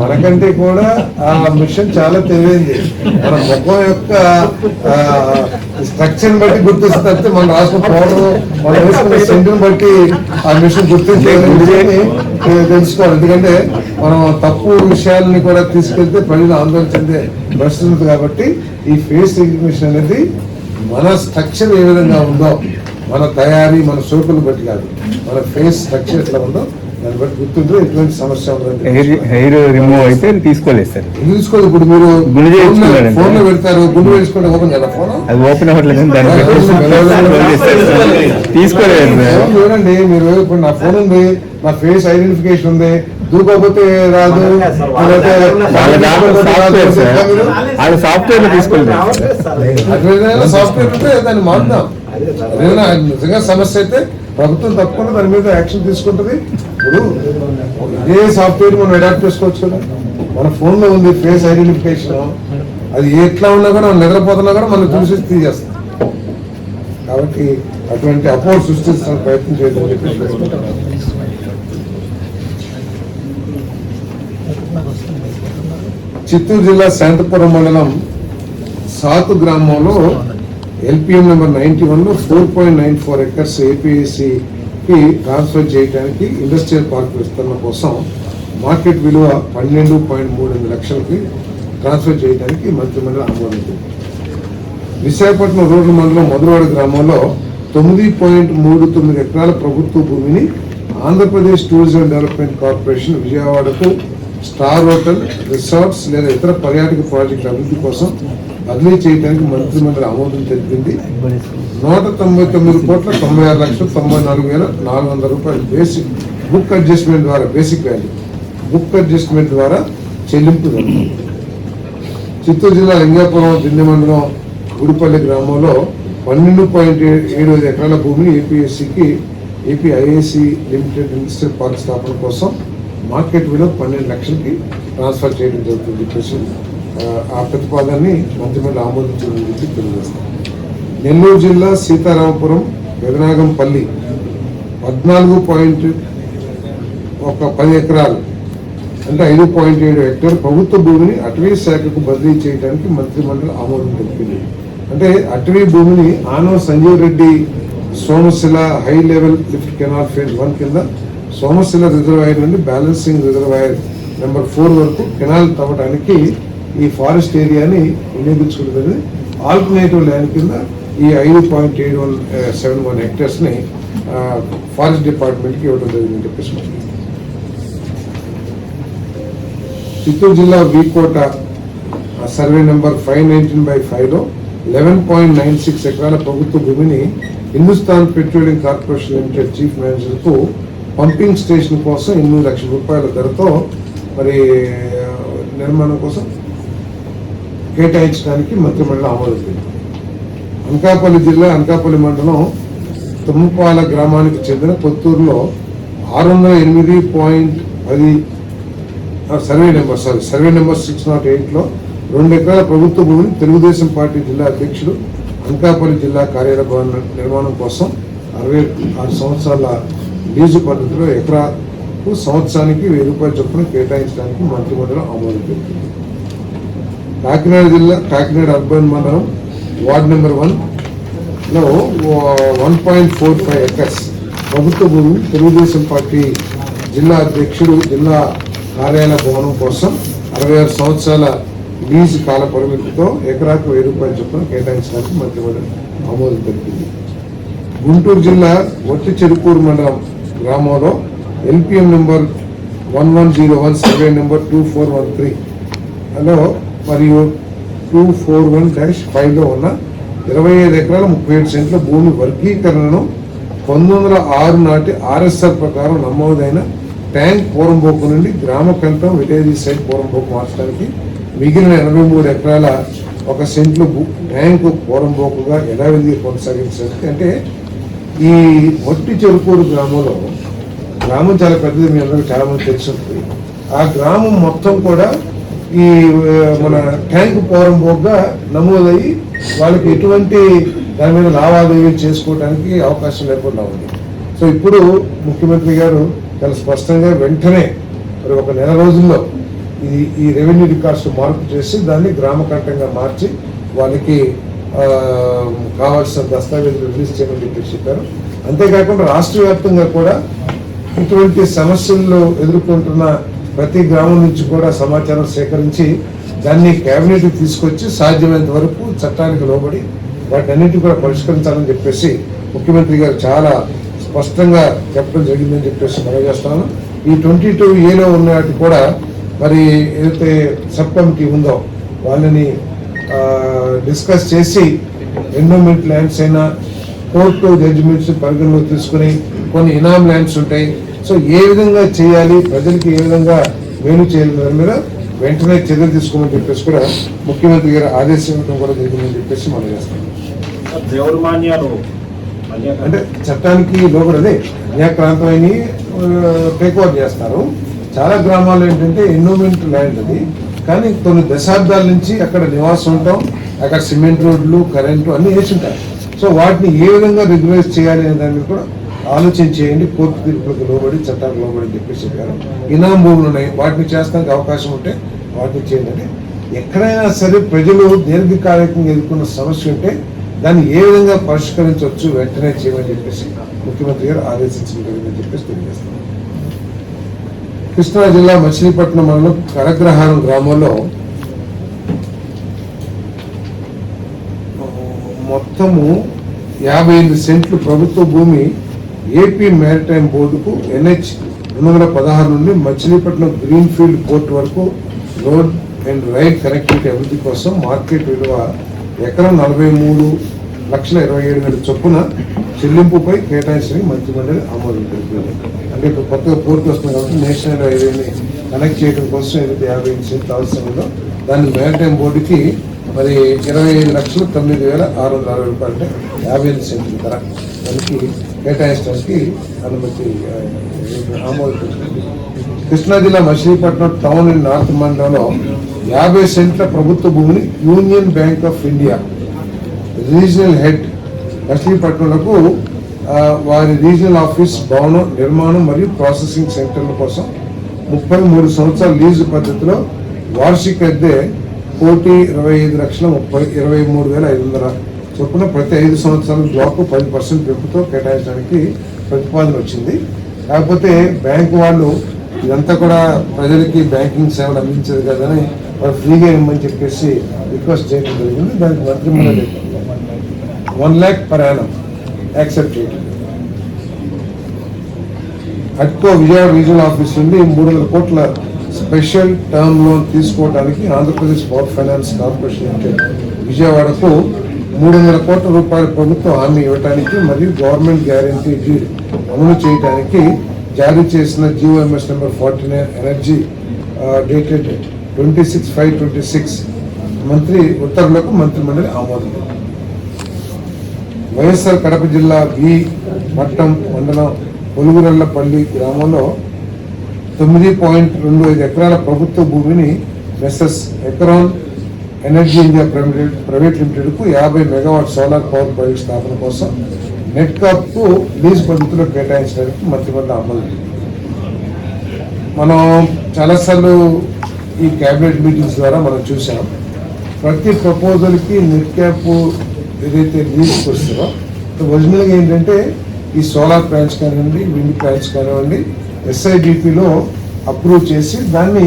మనకంటే కూడా ఆ మిషన్ చాలా తెలియదు. మన ముఖం యొక్క స్ట్రక్చర్ బట్టి గుర్తిస్తే మన రాష్ట్ర పౌడర్, మనం వేసుకున్న సెంటర్ బట్టి ఆ మిషన్ గుర్తించాలని తెలుసుకోవాలి. ఎందుకంటే మనం తప్పు విషయాలని కూడా తీసుకెళ్తే ప్రజలు ఆందోళన చెందే పరిస్థితి ఉంది. కాబట్టి ఈ ఫేస్ రికగ్నిషన్ అనేది మన స్ట్రక్చర్ ఏ విధంగా ఉందో, మన తయారీ, మన సోకులు బట్టి కాదు, మన ఫేస్ స్ట్రక్చర్ ఎట్లా ఉందో దాన్ని బట్టి గుర్తుంటే ఎటువంటి సమస్య ఉందంటే హెయిర్ రిమూవ్ అయితే తీసుకోలేదు సార్. ఎందుకు తీసుకోదు? ఇప్పుడు మీరు గుండు చేయించుకున్నారంటే ఫోన్ లో పెడతారు, గుండు వేసుకోండి, ఓపెన్ కదా ఫోన్, అది ఓపెన్ అవ్వట్లేదు కానీ దాన్ని తీసుకోలేదు సార్. చూడండి మీరు, ఇప్పుడు నా ఫోన్ ఉంది, నా ఫేస్ ఐడెంటిఫికేషన్ ఉంది, దూకోకపోతే రాదు, వాళ్ళు సాఫ్ట్వేర్ తీసుకోలేదు. అట్లా సాఫ్ట్వేర్ ఉంటే దాన్ని మారుద్దాం. ఏదైనా నిజంగా సమస్య అయితే ప్రభుత్వం తప్పకుండా దాని మీద యాక్షన్ తీసుకుంటుంది. ఇప్పుడు ఇదే సాఫ్ట్వేర్ మనం అడాప్ట్ చేసుకోవచ్చు కదా, మన ఫోన్ లో ఉంది ఫేస్ ఐడెంటిఫికేషన్, అది ఎట్లా ఉన్నా కూడా మనం నిద్రపోతున్నా కూడా మనం చూసి తీసేస్తాం. కాబట్టి అటువంటి అపోహ సృష్టించడానికి ప్రయత్నం చేయడం చెప్పి చిత్తూరు జిల్లా శాంతపురం మండలం సాతు గ్రామంలో ఎల్పిఎం నెంబర్ 91లో 4.94 ఎకర్స్ ఏపీఎస్సికి ట్రాన్స్ఫర్ చేయడానికి ఇండస్ట్రియల్ పార్క్ విస్తరణ కోసం మార్కెట్ విలువ 12.38 లక్షలకి ట్రాన్స్ఫర్ చేయడానికి మంత్రిమండలి ఆమోదించింది. విశాఖపట్నం రూరల్ మండలం మధురవాడ గ్రామంలో 9.39 ఎకరాల ప్రభుత్వ భూమిని ఆంధ్రప్రదేశ్ టూరిజం డెవలప్మెంట్ కార్పొరేషన్ విజయవాడకు స్టార్ హోటల్, రిసార్ట్స్ లేదా ఇతర పర్యాటక ప్రాజెక్టుల అభివృద్ధి కోసం బదిలీ చేయడానికి మంత్రిమండలి ఆమోదం తెలిపింది. 199,96,94,400 రూపాయలు బేసిక్ బుక్ అడ్జస్ట్మెంట్ ద్వారా, బేసిక్ వాల్యూ బుక్ అడ్జస్ట్మెంట్ ద్వారా చెల్లింపు జరిగింది. చిత్తూరు జిల్లా లింగాపురం దిన్నె మండలం గుడిపల్లి గ్రామంలో 12.75 ఎకరాల భూమిని ఏపీఎస్సికి AP IAC limited industrial park స్థాపన కోసం మార్కెట్ విలువ 12 లక్షలకి ట్రాన్స్ఫర్ చేయడం జరుగుతుంది చెప్పేసి ఆ ప్రతిపాదనని మంత్రిమండలి ఆమోదించడం గురించి తెలియజేస్తాం. నెల్లూరు జిల్లా సీతారామపురం వెదనాగంపల్లి 14.10 ఎకరాలు అంటే 5.7 హెక్టార్ ప్రభుత్వ భూమిని అటవీ శాఖకు బదిలీ చేయడానికి మంత్రిమండలి ఆమోదం తెలిపింది. అంటే అటవీ భూమిని ఆనవ Sanjeev Reddy Somasila high level lift canal phase 1 కింద సోమశిల రిజర్వాయర్ నుండి బ్యాలెన్సింగ్ రిజర్వాయర్ నెంబర్ 4 వరకు కెనాల్ తవ్వడానికి ఈ ఫారెస్ట్ ఏరియాని వినియోగించుకుంటుంది. ఆల్టర్నేటివ్ ల్యాండ్ కింద ఈ 5.71 హెక్టర్స్ ని ఫారెస్ట్ డిపార్ట్మెంట్ కి ఇవ్వడం జరిగిందని చెప్పేసి చిత్తూరు జిల్లా వీకోట సర్వే నెంబర్ 519/5లో 11.96 ఎకరాల ప్రభుత్వ భూమిని Hindustan petroleum corporation limited chief manager కు పంపింగ్ స్టేషన్ కోసం 8 లక్షల రూపాయల ధరతో మరి నిర్మాణం కోసం కేటాయించడానికి మంత్రిమండలి ఆమోదించింది. అనకాపల్లి జిల్లా అనకాపల్లి మండలం తుమ్మపాల గ్రామానికి చెందిన కొత్తూరులో 608.10 సర్వే నెంబర్ 608లో 2 ఎకరాల ప్రభుత్వ భూమిని తెలుగుదేశం పార్టీ జిల్లా అధ్యక్షుడు అనకాపల్లి జిల్లా కార్యాలయ భవన నిర్మాణం కోసం 66 సంవత్సరాల లీజు పద్ధతిలో ఎకరాకు సంవత్సరానికి 1000 రూపాయల చొప్పున కేటాయించడానికి మంత్రిమండలి ఆమోదం తెలిపింది. కాకినాడ జిల్లా కాకినాడ అర్బన్ మండలం వార్డు నెంబర్ 1లో 1.45 ఎకర్స్ ప్రభుత్వ భూమిని తెలుగుదేశం పార్టీ జిల్లా అధ్యక్షుడు జిల్లా కార్యాలయ భవనం కోసం 66 సంవత్సరాల లీజు కాల పరిమితితో ఎకరాకు 1000 రూపాయల చొప్పున కేటాయించడానికి మంత్రిమండలి ఆమోదం తెలిపింది. గుంటూరు జిల్లా ఒట్టి చెరుకూరు మండలం గ్రామంలో ఎల్పిఎం నెంబర్ 1101 సర్వే నెంబర్ 2413లో మరియు 241-5లో ఉన్న 25 ఎకరాల 37 సెంట్ల భూమి వర్గీకరణను 1906 నాటి ఆర్ఎస్ఆర్ ప్రకారం నమోదైన ట్యాంక్ పోరంబోకు నుండి గ్రామ కంఠం విలేజ్ సైడ్ పోరంబోకు మార్చడానికి మిగిలిన 83 ఎకరాల 1 సెంట్లు ట్యాంకు పోరంబోకుగా యథావిధిగా కొనసాగించడానికి. అంటే ఈ మొట్టి చెరుకూరు గ్రామంలో, గ్రామం చాలా పెద్దది, మీ అందరికీ చాలా మంది తెలిసి ఉంటుంది. ఆ గ్రామం మొత్తం కూడా ఈ మన ట్యాంక్ పోరంబోకుగా నమోదయ్యి వాళ్ళకి ఎటువంటి దాని మీద లావాదేవీలు చేసుకోవడానికి అవకాశం లేకుండా ఉంది. సో ఇప్పుడు ముఖ్యమంత్రి గారు చాలా స్పష్టంగా వెంటనే మరి 1 నెల రోజుల్లో ఈ రెవెన్యూ రికార్డ్స్ మార్పు చేసి దాన్ని గ్రామ కంఠంగా మార్చి వాళ్ళకి కావాల్సిన దస్తావేజులు రిలీజ్ చేయమని చెప్పారు. అంతేకాకుండా రాష్ట్ర వ్యాప్తంగా కూడా ఇటువంటి సమస్యల్లో ఎదుర్కొంటున్న ప్రతి గ్రామం నుంచి కూడా సమాచారం సేకరించి దాన్ని కేబినెట్ తీసుకొచ్చి సాధ్యమైనంత వరకు చట్టానికి లోబడి వాటన్నింటినీ కూడా పరిష్కరించాలని చెప్పేసి ముఖ్యమంత్రి గారు చాలా స్పష్టంగా చెప్పడం జరిగిందని చెప్పేసి మనం చేస్తాను. ఈ 22A ఉన్న వాటి కూడా మరి ఏదైతే సబ్ కమిటీ ఉందో వాళ్ళని డిస్కస్ చేసి ఎండోమెంట్ ల్యాండ్స్ అయినా కోర్టు జడ్జిమెంట్స్ పరిగణలో తీసుకుని కొన్ని ఇనామ్ ల్యాండ్స్ ఉంటాయి. సో ఏ విధంగా చేయాలి, ప్రజలకి ఏ విధంగా మేలు చేయాలి దాని మీద వెంటనే చర్యలు తీసుకోమని చెప్పేసి కూడా ముఖ్యమంత్రి గారు ఆదేశించడం కూడా జరిగిందని చెప్పేసి మనం చేస్తాం. అంటే చట్టానికి లోబడదే అన్యాక్రాంతమైన టేక్ ఓవర్ చేస్తారు. చాలా గ్రామాల్లో ఏంటంటే ఎండోమెంట్ ల్యాండ్ అది, కానీ కొన్ని దశాబ్దాల నుంచి అక్కడ నివాసం ఉంటాం, అక్కడ సిమెంట్ రోడ్లు కరెంటు అన్ని వేసి ఉంటారు. సో వాటిని ఏ విధంగా రెగ్యులైజ్ చేయాలి అనే దాన్ని కూడా ఆలోచన చేయండి, కోర్టు తీర్పులకు లోబడి చట్టాలకు లోబడి చెప్పేసి చెప్పారు. ఇనాం భూములు ఉన్నాయి, వాటిని చేస్తానికి అవకాశం ఉంటే వాటిని చేయండి. ఎక్కడైనా సరే ప్రజలు దీర్ఘకాలికంగా ఎదుర్కొన్న సమస్య ఉంటే దాన్ని ఏ విధంగా పరిష్కరించవచ్చు వెంటనే చేయమని చెప్పేసి ముఖ్యమంత్రి గారు ఆదేశించడం జరిగిందని చెప్పేసి తెలియజేస్తున్నారు. కృష్ణా జిల్లా మచిలీపట్నం మండలం కరగ్రహారం గ్రామంలో మొత్తము 58 సెంట్లు ప్రభుత్వ భూమి ఏపీ మ్యారిటైమ్ బోర్డుకు NH 216 నుండి మచిలీపట్నం గ్రీన్ ఫీల్డ్ పోర్ట్ వరకు రోడ్ అండ్ రైల్ కనెక్టివిటీ అభివృద్ధి కోసం మార్కెట్ విలువ ఎకరం 43,27,000 చొప్పున చెల్లింపుపై కేటాయించడానికి మంత్రిమండలి ఆమోదం తెలిపింది. అంటే ఇప్పుడు కొత్తగా పూర్తి వస్తుంది కాబట్టి నేషనల్ హైవేని కనెక్ట్ చేయడం కోసం ఏదైతే 55 సెంట్లు అవసరం ఉందో దాన్ని మ్యారిటైమ్ బోర్డుకి మరి 25,09,660 రూపాయలు అంటే 55 సెంట్ల ధర దానికి కేటాయించడానికి అనుమతి ఆమోదం. కృష్ణా జిల్లా మచిలీపట్నం టౌన్ అండ్ నార్త్ మండలంలో 50 సెంట్ల ప్రభుత్వ భూమిని Union Bank of India regional head మచిలీపట్నంలకు వారి రీజనల్ ఆఫీస్ భవనం నిర్మాణం మరియు ప్రాసెసింగ్ సెంటర్ల కోసం 33 సంవత్సరాల లీజు పద్ధతిలో వార్షిక అద్దె 1,25,23,500 చొప్పున ప్రతి 5 సంవత్సరాల బ్లాక్ 10% పెంపుతో కేటాయించడానికి ప్రతిపాదన వచ్చింది. కాకపోతే బ్యాంకు వాళ్ళు ఇదంతా కూడా ప్రజలకి బ్యాంకింగ్ సేవలు అందించదు కదని వాళ్ళు ఫ్రీగా ఇవ్వమని చెప్పేసి రిక్వెస్ట్ చేయడం జరిగింది. దానికి మంత్రిమండలి 1 lakh per annum యాక్సెప్ట్ చేయడం. అట్కో విజయవాడ రీజనల్ ఆఫీస్ నుండి 300 కోట్ల స్పెషల్ టర్మ్ లోన్ తీసుకోవడానికి Andhra Pradesh power finance corporation limited విజయవాడకు 300 కోట్ల రూపాయల ప్రభుత్వ హామీ ఇవ్వడానికి మరియు గవర్నమెంట్ గ్యారంటీ డీడ్ అమలు చేయడానికి జారీ చేసిన GOMS నెంబర్ 49 ఎనర్జీ డేటెడ్ 26/5/26 మంత్రి ఉత్తర్వులకు మంత్రిమండలి ఆమోదం. వైఎస్ఆర్ కడప జిల్లా వి మట్టం మండలం పొలుగురల్లపల్లి గ్రామంలో 9.25 ఎకరాల ప్రభుత్వ భూమిని మెస్సెస్ ఎకరాన్ ఎనర్జీ ఇండియా ప్రైవేట్ లిమిటెడ్కు 50 మెగావాట్ సోలార్ పవర్ ప్రాజెక్ట్ స్థాపన కోసం నెట్కాప్కు లీజ్ పద్ధతిలో కేటాయించడానికి మంత్రిమండలి ఆమోదం. మనం చాలాసార్లు ఈ క్యాబినెట్ మీటింగ్స్ ద్వారా మనం చూసాం, ప్రతి ప్రపోజల్కి నెట్ క్యాప్ ఏదైతే లీజ్కి వస్తుందో ఒరిజినల్గా ఏంటంటే ఈ సోలార్ ప్లాంట్స్ కానివ్వండి, విండ్ ప్లాంట్స్ కానివ్వండి SIDPలో అప్రూవ్ చేసి దాన్ని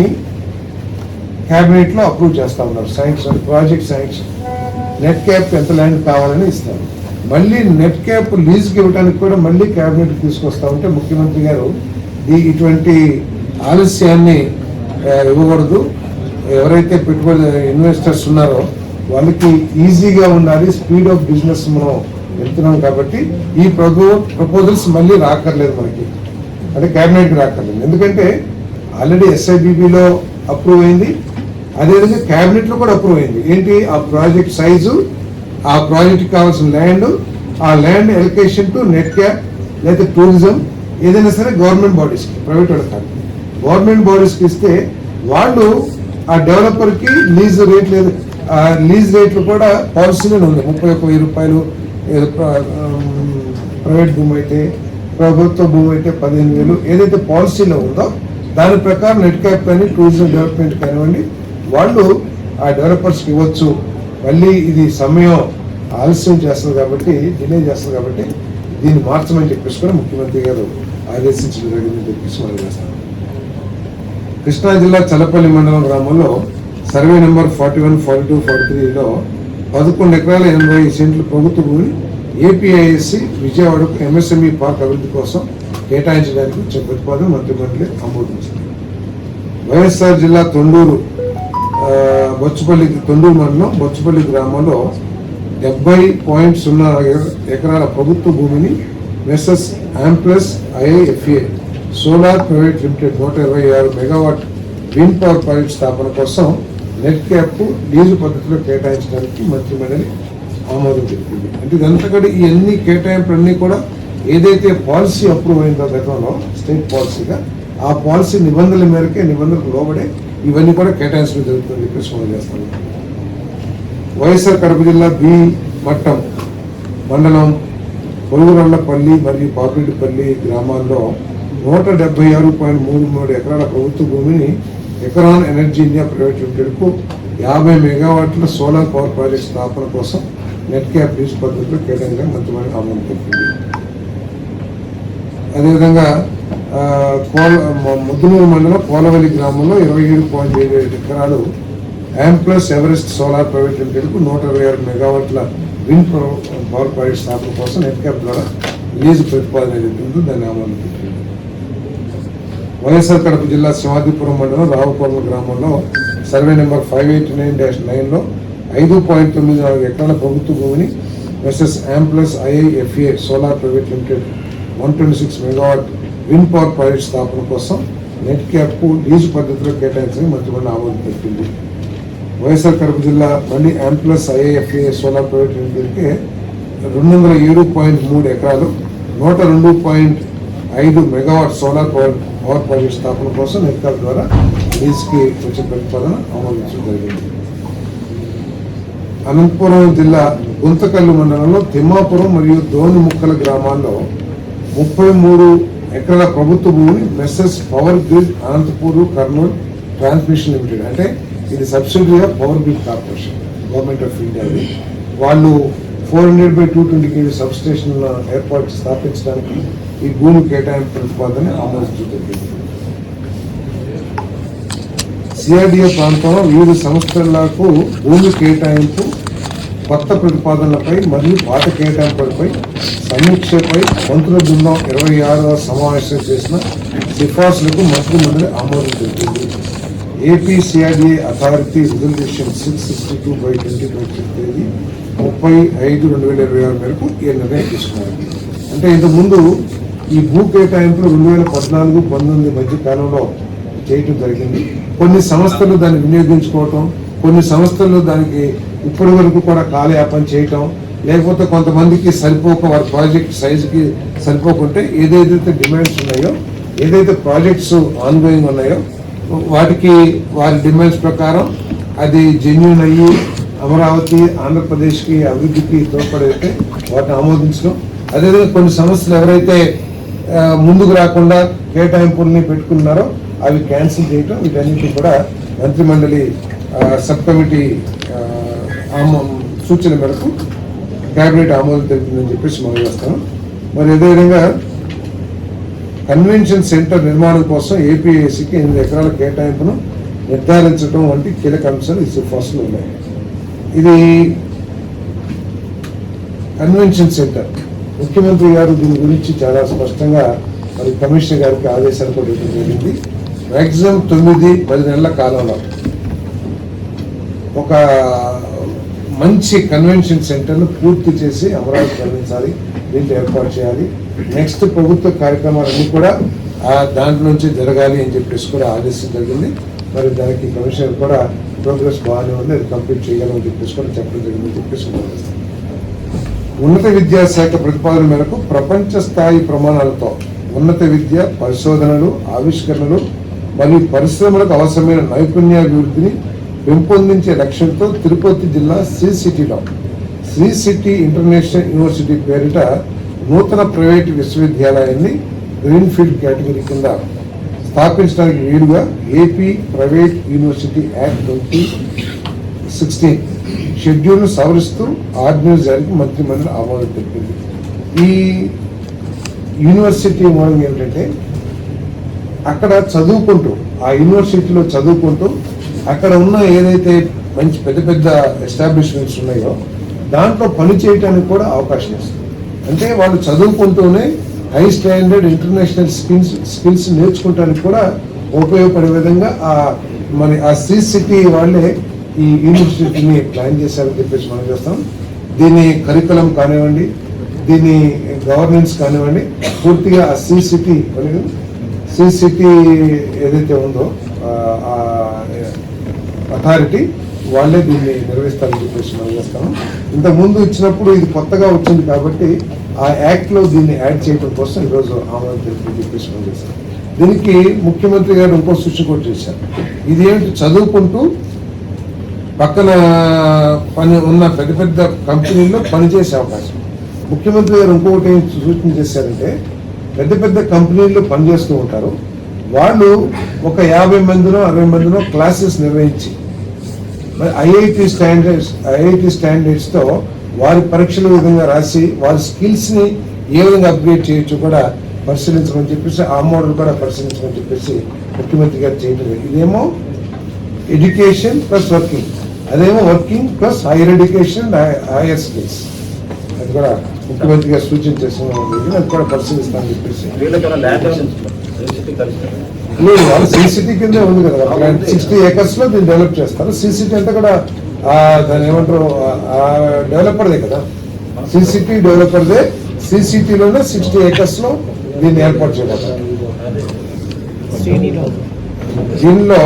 క్యాబినెట్లో అప్రూవ్ చేస్తూ ఉన్నారు. Sanction project sanction net cap ఎంత ల్యాండ్ కావాలని ఇస్తారు. మళ్ళీ నెట్ క్యాప్ లీజ్కి ఇవ్వడానికి కూడా మళ్ళీ క్యాబినెట్ తీసుకొస్తా ఉంటే ముఖ్యమంత్రి గారు ఇటువంటి ఆలస్యాన్ని ఇవ్వకూడదు. ఎవరైతే పెట్టుబడి ఇన్వెస్టర్స్ ఉన్నారో వాళ్ళకి ఈజీగా ఉండాలి, స్పీడ్ ఆఫ్ బిజినెస్ మనం వెళ్తున్నాం కాబట్టి ఈ ప్రపోజల్స్ మళ్ళీ రాకర్లేదు మనకి, అంటే క్యాబినెట్కి రాకర్లేదు. ఎందుకంటే ఆల్రెడీ SIBBలో అప్రూవ్ అయింది, అదేవిధంగా క్యాబినెట్లో కూడా అప్రూవ్ అయింది. ఏంటి ఆ ప్రాజెక్ట్ సైజు, ఆ ప్రాజెక్ట్కి కావాల్సిన ల్యాండ్, ఆ land allocation to net cap లేదా టూరిజం ఏదైనా సరే గవర్నమెంట్ బాడీస్కి, ప్రైవేట్ వాళ్ళకి కాదు, గవర్నమెంట్ బాడీస్కి ఇస్తే వాళ్ళు ఆ డెవలపర్కి లీజ్ రేట్ లేదు, ఆ లీజ్ రేట్లు కూడా పాలసీలోనే ఉంది. 31,000 రూపాయలు ప్రైవేట్ భూమి అయితే, ప్రభుత్వ భూమి అయితే 15,000 ఏదైతే పాలసీలో ఉందో దాని ప్రకారం నెట్ క్యాప్ కానీ టూరిజం డెవలప్మెంట్ కానివ్వండి వాళ్ళు ఆ డెవలపర్స్కి ఇవ్వచ్చు. మళ్ళీ ఇది సమయం ఆలస్యం చేస్తుంది కాబట్టి, డిలే చేస్తుంది కాబట్టి దీన్ని మార్చమని చెప్పేసి కూడా ముఖ్యమంత్రి గారు ఆదేశించడం జరిగిందని చెప్పేసి మనం చేస్తాం. కృష్ణా జిల్లా చల్లపల్లి మండలం గ్రామంలో సర్వే నెంబర్ 41, 42, 43లో 11 ఎకరాల 80 సెంట్ల ప్రభుత్వ భూమి APISC విజయవాడకు MSME పార్క్ అభివృద్ధి కోసం కేటాయించడానికి వచ్చే ప్రతిపాదన మంత్రిమండలి ఆమోదించింది. వైఎస్ఆర్ జిల్లా తొండూరు మండలం బొచ్చుపల్లి గ్రామంలో 70.0 ఎకరాల ప్రభుత్వ భూమిని మెసెస్ Amplus IIFA solar private limited 126 megawatt wind power project స్థాపన కోసం నెట్ క్యాప్ లీజు పద్ధతిలో కేటాయించడానికి మంత్రిమండలి ఆమోదం తెలిపింది. అంటే ఇదంతా కూడా ఈ అన్ని కేటాయింపులన్నీ కూడా ఏదైతే పాలసీ అప్రూవ్ అయిందో గతంలో స్టేట్ పాలసీగా ఆ పాలసీ నిబంధనల మేరకే నిబంధనలకు లోబడే ఇవన్నీ కూడా కేటాయించడం జరుగుతుందని చెప్పేసి మనం చేస్తాము. వైఎస్ఆర్ కడప జిల్లా బి మట్టం మండలం పొరుగురళ్లపల్లి మరియు పాపిరెడ్డిపల్లి గ్రామాల్లో 176.33 ఎకరాల ప్రభుత్వ భూమిని ఎకరాన్ ఎనర్జీ ఇండియా ప్రైవేట్ లిమిటెడ్కు 50 మెగావాట్ల సోలార్ పవర్ ప్రాజెక్ట్ స్థాపన కోసం నెట్ క్యాప్ లీజ్ పద్ధతిలో కేటాయించడానికి మంత్రిమండలి ఆమోదం తెలిపింది. అదేవిధంగా ముద్దునూరు మండలం పోలవల్లి గ్రామంలో 27.7 ఎకరాలు ఆంప్లస్ ఎవరెస్ట్ సోలార్ ప్రైవేట్ లిమిటెడ్కు 126 మెగావాట్ల విండ్ పవర్ ప్రాజెక్ట్ స్థాపన కోసం నెట్ క్యాప్ ద్వారా లీజు ప్రతిపాదన ఏదైతుందో దాన్ని ఆమోదం తెలిపింది. వైఎస్ఆర్ కడప జిల్లా సింహాద్రిపురం మండలం రావుకొండ గ్రామంలో సర్వే నెంబర్ 589-9లో 5.94 ఎకరాల ప్రభుత్వ భూమిని మెసెస్ Amplus IIFA solar private limited 126 megawatt wind power project స్థాపన కోసం నెట్ క్యాప్ లీజు పద్ధతిలో కేటాయించడానికి మంత్రిమండలి ఆమోదం తెలిపింది. వైఎస్ఆర్ కడప జిల్లా మళ్ళీ ఆంప్లస్ ఐఐఎఫ్ఏ సోలార్ ప్రైవేట్ లిమిటెడ్కి 207.3 ఎకరాలు 102.5 మెగావాట్ సోలార్ పవర్ ప్రాజెక్ట్ స్థాపన కోసం నెట్ క్యాప్ ద్వారా లీజుకి వచ్చే ప్రతిపాదన ఆమోదించడం జరిగింది. అనంతపురం జిల్లా గుంతకల్లు మండలంలో తిమ్మాపురం మరియు దోనిముక్కల గ్రామాల్లో 33 ఎకరాల ప్రభుత్వ భూమిని messes power grid Anantapur Kurnool transmission limited, అంటే ఇది subsidy of power grid corporation government of India, వాళ్ళు 400/220 kV సబ్ స్టేషన్ ఏర్పాటు స్థాపించడానికి ఈ భూమి కేటాయింపు ప్రతిపాదన ఆమోదించడం జరిగింది. సిఆర్డిఏ ప్రాంతంలో వివిధ సంస్థలకు భూమి కేటాయింపు కొత్త ప్రతిపాదనలపై మరియు పాత కేటాయింపులపై సమీక్షపై మంత్రుల బృందం 26వ సమావేశం చేసిన సిఫార్సులకు మంత్రిమండలి ఆమోదం తెలిపింది. ఏపీ సిఆర్డిఏ అథారిటీ రిజల్యూషన్ 662/2020 తేదీ 30/5/2026 మేరకు ఈ నిర్ణయం తీసుకున్నారు. అంటే ఇంతకుముందు ఈ భూ కేటాయింపులు 2014-19 మధ్య కాలంలో చేయటం జరిగింది. కొన్ని సంస్థలు దాన్ని వినియోగించుకోవటం, కొన్ని సంస్థలు దానికి ఇప్పటి వరకు కూడా కాలయాపన చేయటం, లేకపోతే కొంతమందికి సరిపోక వారి ప్రాజెక్ట్ సైజుకి సరిపోకుంటే ఏదైతే డిమాండ్స్ ఉన్నాయో, ఏదైతే ప్రాజెక్ట్స్ ఆన్గోయింగ్ ఉన్నాయో వాటికి వారి డిమాండ్స్ ప్రకారం అది జెన్యూన్ అయ్యి అమరావతి ఆంధ్రప్రదేశ్కి అభివృద్ధికి తోడ్పడైతే వాటిని ఆమోదించడం. అదేవిధంగా కొన్ని సంస్థలు ఎవరైతే ముందుకు రాకుండా కేటాయింపుల్ని పెట్టుకున్నారో అవి క్యాన్సిల్ చేయటం, వీటన్నిటి కూడా మంత్రిమండలి సబ్ కమిటీ సూచన మేరకు క్యాబినెట్ ఆమోదం తెలిపిందని చెప్పేసి మనం చేస్తాము. మరి అదేవిధంగా కన్వెన్షన్ సెంటర్ నిర్మాణం కోసం ఏపీఐసికి 8 ఎకరాల కేటాయింపును నిర్ధారించడం వంటి కీలక అంశాలు ఈ సిఫార్సులు ఉన్నాయి. ఇది కన్వెన్షన్ సెంటర్ ముఖ్యమంత్రి గారు దీని గురించి చాలా స్పష్టంగా మరి కమిషనర్ గారికి ఆదేశాలు కూడా ఇవ్వడం జరిగింది. మ్యాక్సిమం 9-10 నెలల కాలంలో ఒక మంచి కన్వెన్షన్ సెంటర్ను పూర్తి చేసి అమరావతి నిర్మించాలి, దీంట్లో ఏర్పాటు చేయాలి. నెక్స్ట్ ప్రభుత్వ కార్యక్రమాలన్నీ కూడా దాంట్లోంచి జరగాలి అని చెప్పేసి కూడా ఆదేశం జరిగింది. మరి దానికి కమిషనర్ కూడా ప్రోగ్రెస్ బాగానే ఉంది, అది కంప్లీట్ చేయగలమని చెప్పేసి కూడా చెప్పడం జరిగిందని చెప్పేసి ఉన్నత విద్యాశాఖ ప్రతిపాదన మేరకు ప్రపంచ స్థాయి ప్రమాణాలతో ఉన్నత విద్య, పరిశోధనలు, ఆవిష్కరణలు మరియు పరిశ్రమలకు అవసరమైన నైపుణ్యాభివృద్ధిని పెంపొందించే లక్ష్యంతో తిరుపతి జిల్లా శ్రీ సిటీ ఇంటర్నేషనల్ యూనివర్సిటీ పేరిట నూతన ప్రైవేటు విశ్వవిద్యాలయాన్ని గ్రీన్ఫీల్డ్ కేటగిరీ కింద స్థాపించడానికి వీలుగా ఏపీ ప్రైవేట్ యూనివర్సిటీ యాక్ట్ 2016 షెడ్యూల్ను సవరిస్తూ ఆర్డినెన్స్ జారీకి మంత్రిమండలి ఆమోదం తెలిపింది. ఈ యూనివర్సిటీ మూలంగా ఏంటంటే అక్కడ చదువుకుంటూ, ఆ యూనివర్సిటీలో చదువుకుంటూ అక్కడ ఉన్న ఏదైతే మంచి పెద్ద పెద్ద ఎస్టాబ్లిష్మెంట్స్ ఉన్నాయో దాంట్లో పని చేయడానికి కూడా అవకాశం ఇస్తుంది. అంటే వాళ్ళు చదువుకుంటూనే హై స్టాండర్డ్ ఇంటర్నేషనల్ స్కిల్స్ నేర్చుకోవడానికి కూడా ఉపయోగపడే విధంగా మన ఆ శ్రీ సిటీ వాళ్ళే ఈ యూనివర్సిటీని ప్లాన్ చేశారని చెప్పేసి మనం చేస్తాం. దీని కరికులం కానివ్వండి, దీని గవర్నెన్స్ కానివ్వండి, పూర్తిగా ఆ శ్రీ సిటీ ఏదైతే ఉందో అథారిటీ వాళ్ళే దీన్ని నిర్వహిస్తారని చెప్పేసి మనం చేస్తాము. ఇంతకుముందు ఇచ్చినప్పుడు ఇది కొత్తగా వచ్చింది కాబట్టి ఆ యాక్ట్లో దీన్ని యాడ్ చేయడం కోసం ఈరోజు ఆమోదం తెలిపి చెప్పేసి మనం చేస్తాం. దీనికి ముఖ్యమంత్రి గారు ఇంకో సూచన కూడా చేశారు. ఇది ఏంటి, చదువుకుంటూ పక్కన పని ఉన్న పెద్ద పెద్ద కంపెనీల్లో పనిచేసే అవకాశం. ముఖ్యమంత్రి గారు ఇంకొకటి ఏం సూచన చేశారంటే, పెద్ద పెద్ద కంపెనీల్లో పనిచేస్తూ ఉంటారు, వాళ్ళు ఒక 50 మందినో 60 మందినో క్లాసెస్ నిర్వహించి మరి ఐఐటి స్టాండర్డ్స్తో వారి పరీక్షల విధంగా రాసి వారి స్కిల్స్ని ఏ విధంగా అప్గ్రేడ్ చేయొచ్చు కూడా పరిశీలించమని చెప్పేసి, ఆ మోడల్ కూడా పరిశీలించమని చెప్పేసి ముఖ్యమంత్రి గారు చేయడం. ఇదేమో ఎడ్యుకేషన్ ప్లస్ వర్కింగ్, అదేమో working plus higher education hire skills. అది కూడా ముఖ్యమంత్రి గారు సూచన చేసిన అది కూడా పరిశీలిస్తామని చెప్పేసి. లేదు, వాళ్ళు సిసిటీ కిందే ఉంది కదా, 60 acres లో దీన్ని డెవలప్ చేస్తారు. సిసిటీ అంతా కూడా దాన్ని ఏమంటారు, డెవలపర్దే కదా, సిసిటీ డెవలపర్దే. సిసిటీలోనే 60 acres లో దీన్ని ఏర్పాటు చేయబోతారు. దీనిలో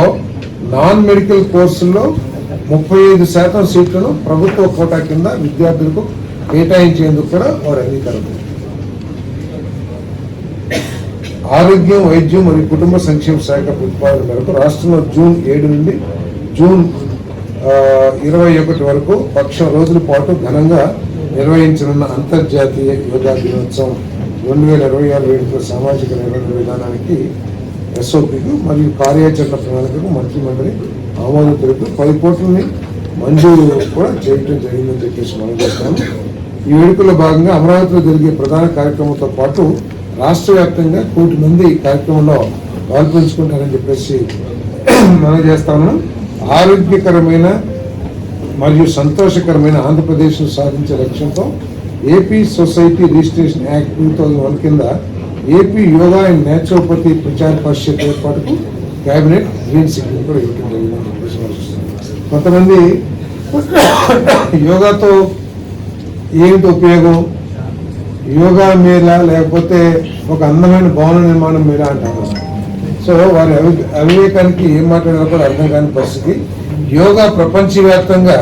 నాన్ మెడికల్ కోర్సుల్లో 35% సీట్లను ప్రభుత్వ కోటా కింద విద్యార్థులకు కేటాయించేందుకు కూడా వారు అంగీకారం. ఆరోగ్యం, వైద్యం మరియు కుటుంబ సంక్షేమ శాఖ ప్రతిపాదన మేరకు రాష్ట్రంలో జూన్ 7 నుండి జూన్ 21 వరకు పక్షం రోజుల పాటు ఘనంగా నిర్వహించనున్న అంతర్జాతీయ యోగా దినోత్సవం 2026 వేడుకల సామాజిక నిర్వహణ విధానానికి ఎస్ఓపికు మరియు కార్యాచరణ ప్రణాళికకు మంత్రిమండలి ఆమోదం తెలుపు 10 కోట్లని మంజూరు కూడా చేయడం జరిగిందని చెప్పేసి మనం చేస్తాము. ఈ వేడుకల్లో భాగంగా అమరావతిలో జరిగే ప్రధాన కార్యక్రమంతో పాటు రాష్ట్ర వ్యాప్తంగా 1 కోటి మంది ఈ కార్యక్రమంలో పాల్పంచుకుంటారని చెప్పేసి మనం చేస్తాము. ఆరోగ్యకరమైన మరియు సంతోషకరమైన ఆంధ్రప్రదేశ్ను సాధించే లక్ష్యంతో ఏపీ సొసైటీ రిజిస్ట్రేషన్ యాక్ట్ 2001 కింద ఏపీ యోగా అండ్ నేచురోపతి ప్రచార పరిషత్ ఏర్పాటుకు కేబినెట్ గ్రీన్ సిగ్నల్ కూడా ఇవ్వడం జరిగిందని చెప్పేసి మనం. కొంతమంది యోగాతో ఏమిటి ఉపయోగం, యోగా మేళ లేకపోతే ఒక అందమైన భవన నిర్మాణం మేళ అంటారు. సో వారి అవివేకానికి ఏం మాట్లాడాలో కూడా అర్థం కాని పరిస్థితి. యోగా ప్రపంచవ్యాప్తంగా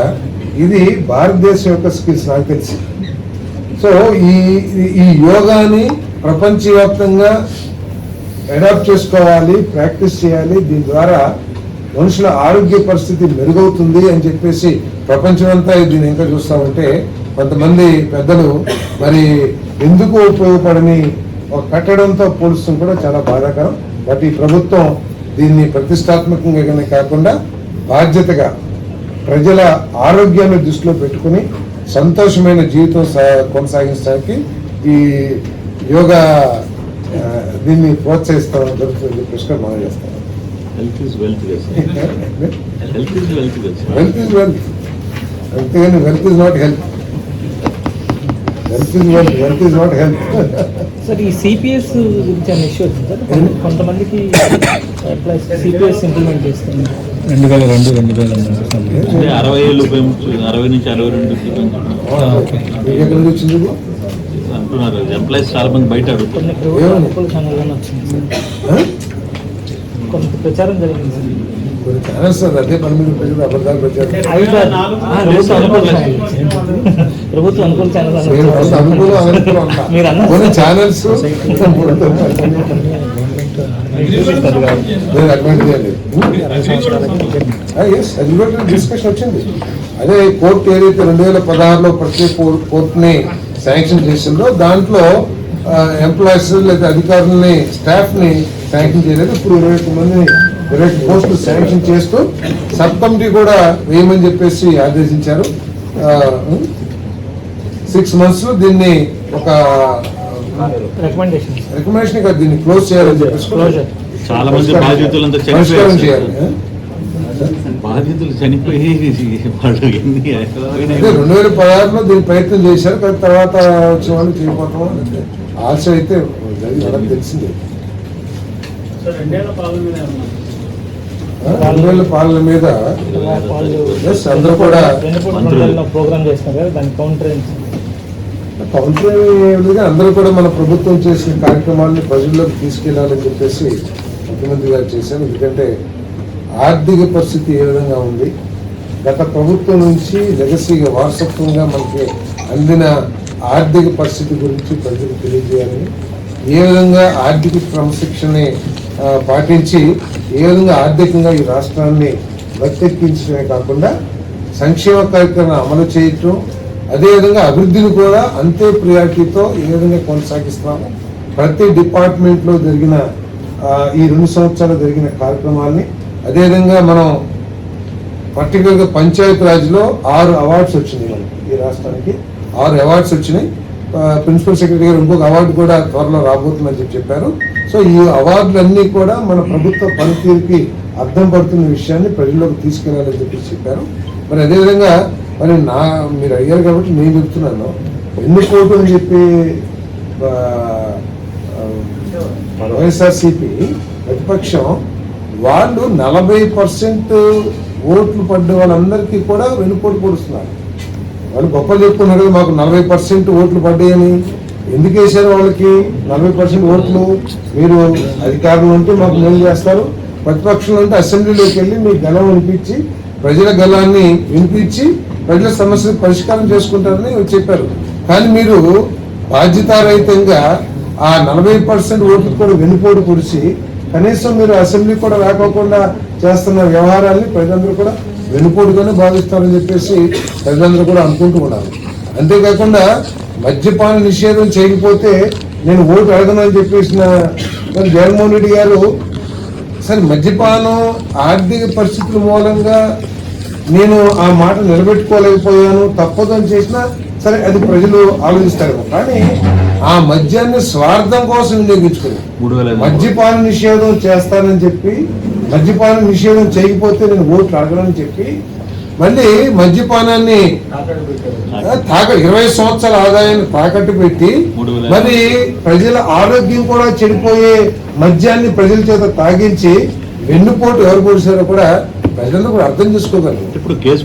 ఇది భారతదేశం యొక్క స్కిల్స్ నాకు తెలిసి. సో ఈ యోగాని ప్రపంచవ్యాప్తంగా అడాప్ట్ చేసుకోవాలి, ప్రాక్టీస్ చేయాలి. దీని ద్వారా మనుషుల ఆరోగ్య పరిస్థితి మెరుగవుతుంది అని చెప్పేసి ప్రపంచమంతా దీన్ని ఇంకా చూస్తామంటే, కొంతమంది పెద్దలు మరి ఎందుకు ఉపయోగపడని ఒక కట్టడంతో పోలుస్తాం కూడా చాలా బాధాకరం. బట్ ఈ ప్రభుత్వం దీన్ని ప్రతిష్టాత్మకంగానే కాకుండా బాధ్యతగా ప్రజల ఆరోగ్యాన్ని దృష్టిలో పెట్టుకుని సంతోషమైన జీవితం కొనసాగించడానికి ఈ యోగా దీన్ని ప్రోత్సహిస్తామని జరుగుతుంది చెప్పేసి మనం చేస్తాం. Health is wealth. అంతేగాని wealth is not health. Wealth is not health. Sir, ఈ సిపిఎస్ గురించి అనే ఇష్యూ వచ్చింది సార్. కొంతమందికి సిపిఎస్ ఇంప్లిమెంట్ చేస్తుంది 2002 అంటే 60 ఏళ్ళు ఉపయోగించు, 60 నుంచి 62 ఎక్కడి నుంచి వచ్చింది అంటున్నారు. ఎంప్లాయీస్ చాలా మంది బయట అడుగుతున్నారు. అనుకూల ఛానల్లోనే వచ్చింది సార్, కొంత ప్రచారం జరిగింది సార్. కొన్ని ఛానల్స్ అదే పని మీద ప్రజలు అబద్ధాలు ప్రచారం. ప్రభుత్వం అనుకూల ఛానల్ కొన్ని ఛానల్స్ డిస్కషన్ వచ్చింది. అదే కోర్టు ఏదైతే 2016లో ప్రత్యేక కోర్టుని శాంక్షన్ చేసిందో దాంట్లో ఎంప్లాయీస్ లేదా అధికారులని, స్టాఫ్ ని శాంక్షన్ చేయలేదు. ఇప్పుడు 21 మందిని 20 పోస్టులు శాంక్షన్ చేస్తూ సబ్ కమిటీ కూడా వేయమని చెప్పేసి ఆదేశించారు. 6 months లో దీన్ని ఒక రికమెండేషన్ కాదు, దీన్ని క్లోజ్ చేయాలని చెప్పేసి చాలా మంది బాధితులంతా పరిష్కారం చేయాలి. బాధితులు చనిపోయి వాళ్ళు 2016లో దీన్ని ప్రయత్నం చేశారు, కానీ తర్వాత వచ్చిన వాళ్ళు చేయకపోతాం ఆశ అయితే జరిగింది అలా తెలిసిందే. 2 పాలన మీద అందరూ కూడా ప్రోగ్రామ్ చేస్తున్నారు కదా, దాని కౌంటర్ అందరూ కూడా మన ప్రభుత్వం చేసిన కార్యక్రమాలను ప్రజల్లోకి తీసుకెళ్లాలని చెప్పేసి ముఖ్యమంత్రి గారు చేశారు. ఎందుకంటే ఆర్థిక పరిస్థితి ఏ విధంగా ఉంది, గత ప్రభుత్వం నుంచి లెగసీగా వారసత్వంగా మనకి అందిన ఆర్థిక పరిస్థితి గురించి ప్రజలకు తెలియజేయాలని, ఏ విధంగా ఆర్థిక క్రమశిక్షణని పాటించి ఏ విధంగా ఆర్థికంగా ఈ రాష్ట్రాన్ని బతికెక్కించడమే కాకుండా సంక్షేమ కార్యక్రమాలను అమలు చేయటం, అదేవిధంగా అభివృద్ధిని కూడా అంతే ప్రియారిటీతో ఏ విధంగా కొనసాగిస్తున్నాము. ప్రతి డిపార్ట్మెంట్లో జరిగిన ఈ 2 సంవత్సరాలు జరిగిన కార్యక్రమాల్ని, అదేవిధంగా మనం పర్టికులర్గా పంచాయతీ రాజ్లో 6 అవార్డ్స్ వచ్చినాయి మనకి, ఈ రాష్ట్రానికి 6 అవార్డ్స్ వచ్చినాయి. ప్రిన్సిపల్ సెక్రటరీ గారు ఇంకొక అవార్డు కూడా త్వరలో రాబోతుందని చెప్పారు. సో ఈ అవార్డులన్నీ కూడా మన ప్రభుత్వ పనితీరుకి అర్థం పడుతున్న విషయాన్ని ప్రజల్లోకి తీసుకెళ్లాలని చెప్పారు. మరి అదేవిధంగా మరి మీరు అడిగారు కాబట్టి నేను చెప్తున్నాను, ఎన్నుకోవటం అని చెప్పి వైఎస్ఆర్సీపీ ప్రతిపక్షం వాళ్ళు 40% ఓట్లు పడ్డ వాళ్ళందరికీ కూడా వెనుకోటు పొడుస్తున్నారు. వాళ్ళు గొప్పలు చెప్పుకున్నారు కదా, మాకు 40% ఓట్లు పడ్డాయని. ఎందుకు వేశారు వాళ్ళకి 40% ఓట్లు? మీరు అధికారులు ఉంటే మాకు మేలు చేస్తారు, ప్రతిపక్షంలో ఉంటే అసెంబ్లీలోకి వెళ్ళి మీ గలం వినిపించి ప్రజల గలాన్ని వినిపించి ప్రజల సమస్యలు పరిష్కారం చేసుకుంటారని చెప్పారు. కానీ మీరు బాధ్యతారహితంగా ఆ 40% ఓట్లు కూడా వెనుపోటు పొడిచి కనీసం మీరు అసెంబ్లీ కూడా రాకోకుండా చేస్తున్న వ్యవహారాన్ని ప్రజలందరూ కూడా వెనుపోటుగానే భావిస్తారని చెప్పేసి ప్రజలందరూ కూడా అనుకుంటూ ఉన్నారు. అంతేకాకుండా మద్యపాన నిషేధం చేయకపోతే నేను ఓటు అడగనని చెప్పేసిన జగన్మోహన్ రెడ్డి గారు, సరే మద్యపానం ఆర్థిక పరిస్థితుల మూలంగా నేను ఆ మాట నిలబెట్టుకోలేకపోయాను, తప్పదని చేసినా సరే అది ప్రజలు ఆలోచిస్తారు. కానీ ఆ మద్యాన్ని స్వార్థం కోసం వినియోగించుకుని మద్యపాన నిషేధం చేస్తానని చెప్పి, మద్యపాన నిషేధం చేయకపోతే నేను ఓట్లు అడగనని చెప్పి మళ్ళీ మద్యపానాన్ని 20 సంవత్సరాల ఆదాయాన్ని తాకట్టు పెట్టి మరి ప్రజల ఆరోగ్యం కూడా చెడిపోయే మద్యాన్ని ప్రజల చేత తాగించి వెన్నుపోటు ఎవరు పొడిచారో కూడా ప్రజలు కూడా అర్థం చేసుకోగలరు. ఇప్పుడు కేసు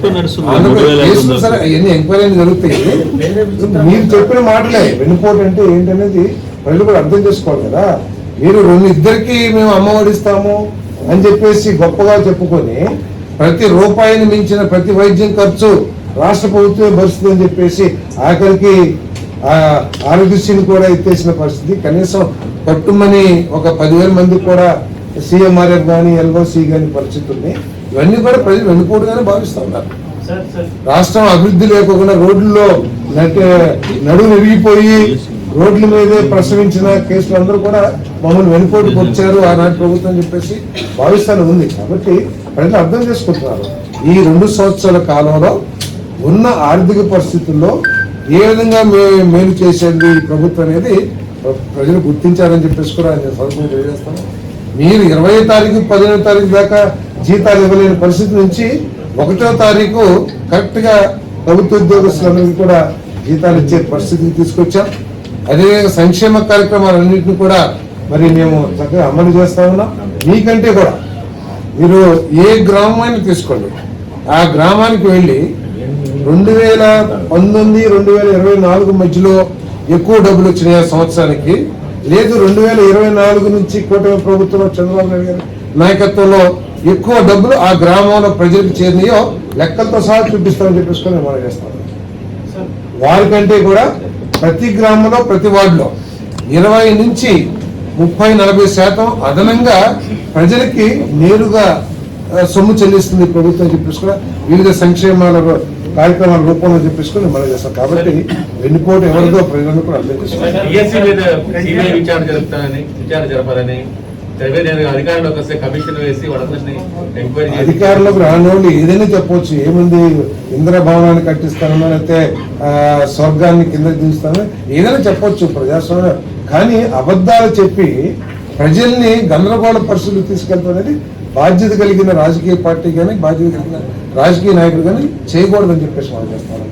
సరే అవన్నీ ఎంక్వైరీ జరుగుతాయి. మీరు చెప్పిన మాటలే వెన్నుపోటు అంటే ఏంటనేది ప్రజలు కూడా అర్థం చేసుకోవాలి కదా. మీరు ఇద్దరికి మేము అమ్మఒడిస్తాము అని చెప్పేసి గొప్పగా చెప్పుకొని ప్రతి రూపాయిని మించిన ప్రతి వైద్యం ఖర్చు రాష్ట్ర ప్రభుత్వమే భరిస్తుంది అని చెప్పేసి ఆఖరికి ఆరోగ్యశ్రీని కూడా ఎత్తేసిన పరిస్థితి. కనీసం పట్టుమని ఒక 10,000 మందికి కూడా సీఎంఆర్ఎఫ్ కానీ ఎల్ఓసి కానీ పరిస్థితుల్ని ఇవన్నీ కూడా ప్రజలు వెన్నుపోటుగానే భావిస్తూ ఉన్నారు. రాష్ట్రం అభివృద్ధి లేకుండా రోడ్లలో నడువు విరిగిపోయి రోడ్ల మీదే ప్రసవించిన కేసులు అందరూ కూడా మమ్మల్ని వెనుకోటుకు వచ్చారు ఆనాటి ప్రభుత్వం చెప్పేసి భావిస్తాను ఉంది. కాబట్టి ప్రజలు అర్థం చేసుకుంటున్నారు ఈ 2 సంవత్సరాల కాలంలో ఉన్న ఆర్థిక పరిస్థితుల్లో ఏ విధంగా మేలు చేసేది ఈ ప్రభుత్వం అనేది ప్రజలు గుర్తించారని చెప్పేసి కూడా నేను సందర్భంగా తెలియజేస్తాను. మీరు 20వ తారీఖు 15వ తారీఖు దాకా జీతాలు ఇవ్వలేని పరిస్థితి నుంచి 1వ తారీఖు కరెక్ట్ గా ప్రభుత్వ ఉద్యోగస్తులందరికీ కూడా జీతాలు ఇచ్చే పరిస్థితికి తీసుకొచ్చాం. అదేవిధంగా సంక్షేమ కార్యక్రమాలన్నింటినీ కూడా మరి మేము చక్కగా అమలు చేస్తా ఉన్నాం. మీకంటే కూడా మీరు ఏ గ్రామాన్ని తీసుకోండి, ఆ గ్రామానికి వెళ్ళి 2019, 2024 మధ్యలో ఎక్కువ డబ్బులు వచ్చినాయి ఆ సంవత్సరానికి, లేదు 2024 నుంచి కూటమి ప్రభుత్వంలో చంద్రబాబు నాయుడు గారి నాయకత్వంలో ఎక్కువ డబ్బులు ఆ గ్రామంలో ప్రజలకు చేరినాయో లెక్కలతో సహా చూపిస్తామని చెప్పేసుకొని మనం చేస్తాం. వారికంటే కూడా ప్రతి గ్రామంలో ప్రతి వార్డులో 20 నుంచి 30-40% అదనంగా ప్రజలకి నేరుగా సొమ్ము చెల్లిస్తుంది ప్రభుత్వం చెప్పేసి కూడా వివిధ సంక్షేమాల కార్యక్రమాల రూపంలో చెప్పేసుకొని మనం చేస్తాం. కాబట్టి వెన్నుపోటు ఎవరిదో ప్రజలను కూడా అర్థం చేసుకోవాలి. అధికారులకు రాని వాళ్ళు ఏదైనా చెప్పొచ్చు, ఏముంది ఇంద్రభవనాన్ని కట్టిస్తానో లేకపోతే స్వర్గాన్ని కింద దించుతానో ఏదైనా చెప్పొచ్చు ప్రజాస్వామ్యం. కానీ అబద్ధాలు చెప్పి ప్రజల్ని గందరగోళ పరిస్థితులు తీసుకెళ్తాం అనేది బాధ్యత కలిగిన రాజకీయ పార్టీ కానీ బాధ్యత కలిగిన రాజకీయ నాయకులు కానీ చేయకూడదని చెప్పేసి మనం చేస్తాను.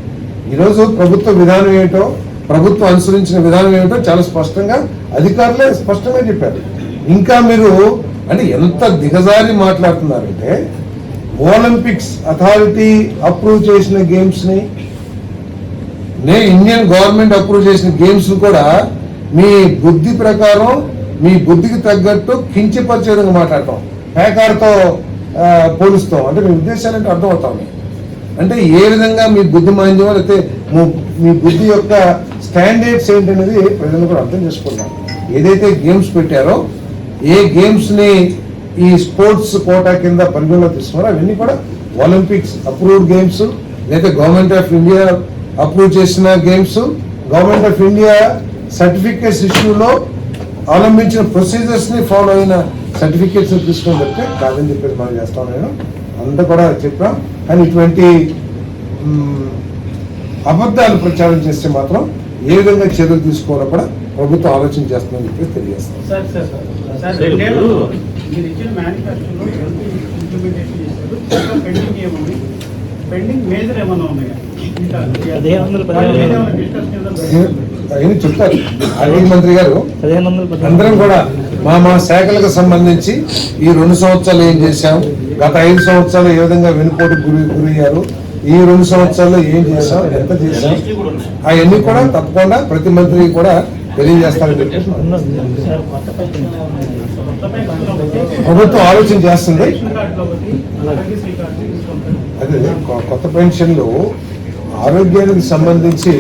ఈరోజు ప్రభుత్వ విధానం ఏమిటో, ప్రభుత్వం అనుసరించిన విధానం ఏమిటో చాలా స్పష్టంగా అధికారులే స్పష్టంగా చెప్పారు. ఇంకా మీరు అంటే ఎంత దిగజారి మాట్లాడుతున్నారంటే ఒలింపిక్స్ అథారిటీ అప్రూవ్ చేసిన గేమ్స్ ని ఇండియన్ గవర్నమెంట్ అప్రూవ్ చేసిన గేమ్స్ కూడా మీ బుద్ధి ప్రకారం మీ బుద్ధికి తగ్గట్టు కించపరిచే విధంగా మాట్లాడతాం, పేకాడతో పోలుస్తాం. అంటే మీ ఉద్దేశాలు అంటే అర్థమవుతాం. అంటే ఏ విధంగా మీ బుద్ధి మాంద్యం లేకపోతే మీ బుద్ధి యొక్క స్టాండర్డ్స్ ఏంటనేది ప్రజలు కూడా అర్థం చేసుకుంటాం. ఏదైతే గేమ్స్ పెట్టారో ఏ గేమ్స్ ని ఈ స్పోర్ట్స్ కోటా కింద పరిగణలో తీసుకున్నారో అవన్నీ కూడా ఒలింపిక్స్ అప్రూవ్డ్ గేమ్స్, లేదా గవర్నమెంట్ ఆఫ్ ఇండియా అప్రూవ్ చేసిన games, government of India certificates ఇష్యూలో అవలంబించిన ప్రొసీజర్స్ ని ఫాలో అయిన సర్టిఫికేట్స్ తీసుకొని చెప్తే కాదని చెప్పేసి మనం చేస్తాం. నేను అంతా కూడా చెప్పాం. కానీ ఇటువంటి అబద్ధాలు ప్రచారం చేస్తే మాత్రం ఏ విధంగా చర్యలు తీసుకోవాలో కూడా ప్రభుత్వం ఆలోచన చేస్తుందని చెప్పి తెలియజేస్తాం. మీరు ఇచ్చిన మేనిఫెస్టోలో ఇంప్లిమెంటేషన్ చేశారు, పెండింగ్ ఏముంది, పెండింగ్ మేజర్ ఏమన్నా ఉన్నాయా? అవన్నీ చెప్తారు ఆర్థిక మంత్రి గారు. అందరం కూడా మా శాఖలకు సంబంధించి ఈ 2 సంవత్సరాలు ఏం చేశాం, గత 5 సంవత్సరాలు ఏ విధంగా వెనుకోటు గురయ్యారు, ఈ 2 సంవత్సరాల్లో ఏం చేశాం, ఎంత చేశాం, అవన్నీ కూడా తప్పకుండా ప్రతి మంత్రికి కూడా తెలియజేస్తారని చెప్పేసి ప్రభుత్వం ఆలోచన చేస్తుంది. అదే కొత్త పెన్షన్లు ఆరోగ్యానికి సంబంధించి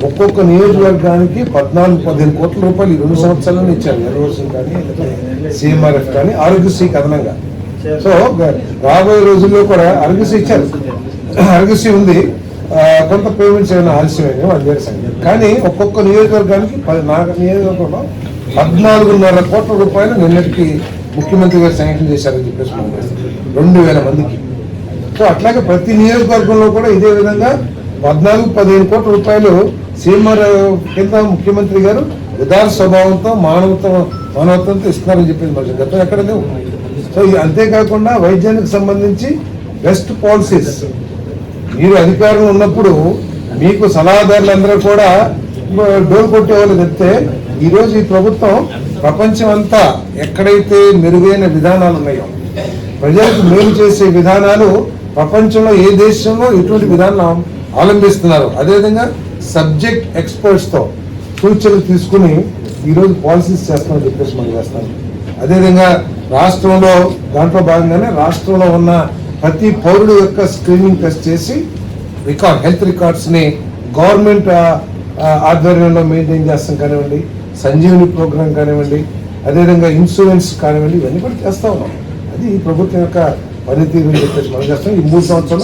ఒక్కొక్క నియోజకవర్గానికి 14-15 కోట్ల రూపాయలు ఈ 2 సంవత్సరాలను ఇచ్చారు. ఎన్ఓసి కానీ సిఎంఆర్ఎఫ్ కానీ ఆరోగ్యశ్రీకి అదనంగా. సో రాబోయే రోజుల్లో కూడా ఆరోగ్యశ్రీ ఇచ్చారు, ఆరోగ్యశ్రీ ఉంది. కొంత పేమెంట్స్ ఏమైనా ఆలస్యమైనా వాళ్ళు చేశారు. కానీ ఒక్కొక్క నియోజకవర్గానికి నియోజకవర్గంలో 14.5 కోట్ల రూపాయలు నిన్నటికి ముఖ్యమంత్రి గారు శాంక్షన్ చేశారని చెప్పేసి 2,000 మందికి. సో అట్లాగే ప్రతి నియోజకవర్గంలో కూడా ఇదే విధంగా 14-15 కోట్ల రూపాయలు సీఎంఆర్ కింద ముఖ్యమంత్రి గారు ఉదార స్వభావంతో మానవత్వంతో ఇస్తున్నారని చెప్పేసి మరి గతం ఎక్కడ లేవు. సో అంతేకాకుండా వైద్యానికి సంబంధించి బెస్ట్ పాలసీస్ మీరు అధికారంలో ఉన్నప్పుడు మీకు సలహాదారులందరూ కూడా డోర్ కొట్టేవాళ్ళు చెప్తే ఈరోజు ఈ ప్రభుత్వం ప్రపంచం అంతా ఎక్కడైతే మెరుగైన విధానాలు ఉన్నాయో, ప్రజలకు మేలు చేసే విధానాలు ప్రపంచంలో ఏ దేశంలో ఎటువంటి విధానాలు అవలంబిస్తున్నారు, అదేవిధంగా సబ్జెక్ట్ ఎక్స్పర్ట్స్తో సూచనలు తీసుకుని ఈరోజు పాలసీస్ చేస్తామని చెప్పేసి మనం చేస్తాం. అదేవిధంగా రాష్ట్రంలో దాంట్లో భాగంగానే రాష్ట్రంలో ఉన్న ప్రతి పౌరుడు యొక్క స్క్రీనింగ్ టెస్ట్ చేసి హెల్త్ రికార్డ్స్ని గవర్నమెంట్ ఆధ్వర్యంలో మెయింటైన్ చేస్తాం కానివ్వండి, సంజీవని ప్రోగ్రాం కానివ్వండి, అదేవిధంగా ఇన్సూరెన్స్ కానివ్వండి, ఇవన్నీ కూడా చేస్తా ఉన్నాం. అది ఈ ప్రభుత్వం యొక్క పనితీరు అని చెప్పేసి మనం చేస్తాం. ఈ 3 సంవత్సరాలు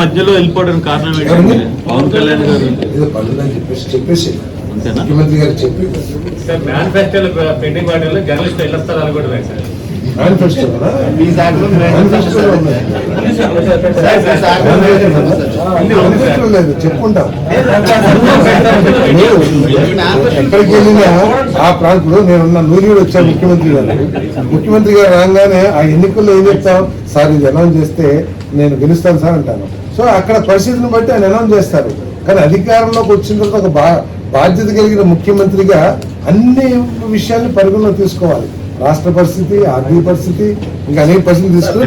మధ్యలో వెళ్ళిపోవడానికి కారణం ఏంటంటే పవన్ కళ్యాణ్ గారు ఏదో పనులని చెప్పేసి ముఖ్యమంత్రి గారు చెప్పి మేనిఫెస్టోలో పెండింగ్ వాటిలో జర్నలిస్ట్ వెళ్ళొస్తారు కూడా సార్. మేనిఫెస్టోలో లేదు చెప్పుకుంటాం. ఎక్కడికి వెళ్ళినా ఆ ప్రాంతంలో నేనున్న నూనె వచ్చాను ముఖ్యమంత్రి గారు రాగానే ఆ ఎన్నికల్లో ఏం చెప్తాం, సార్ ఇది అనౌన్స్ చేస్తే నేను గెలుస్తాను సార్ అంటాను. సో అక్కడ పరిస్థితిని బట్టి ఆయన అనౌన్స్ చేస్తారు. కానీ అధికారంలోకి వచ్చిన తర్వాత ఒక బాధ్యత కలిగిన ముఖ్యమంత్రిగా అన్ని విషయాన్ని పరిగణలో తీసుకోవాలి. రాష్ట్ర పరిస్థితి, ఆర్థిక పరిస్థితి, ఇంకా అనేక పరిస్థితులు తీసుకుని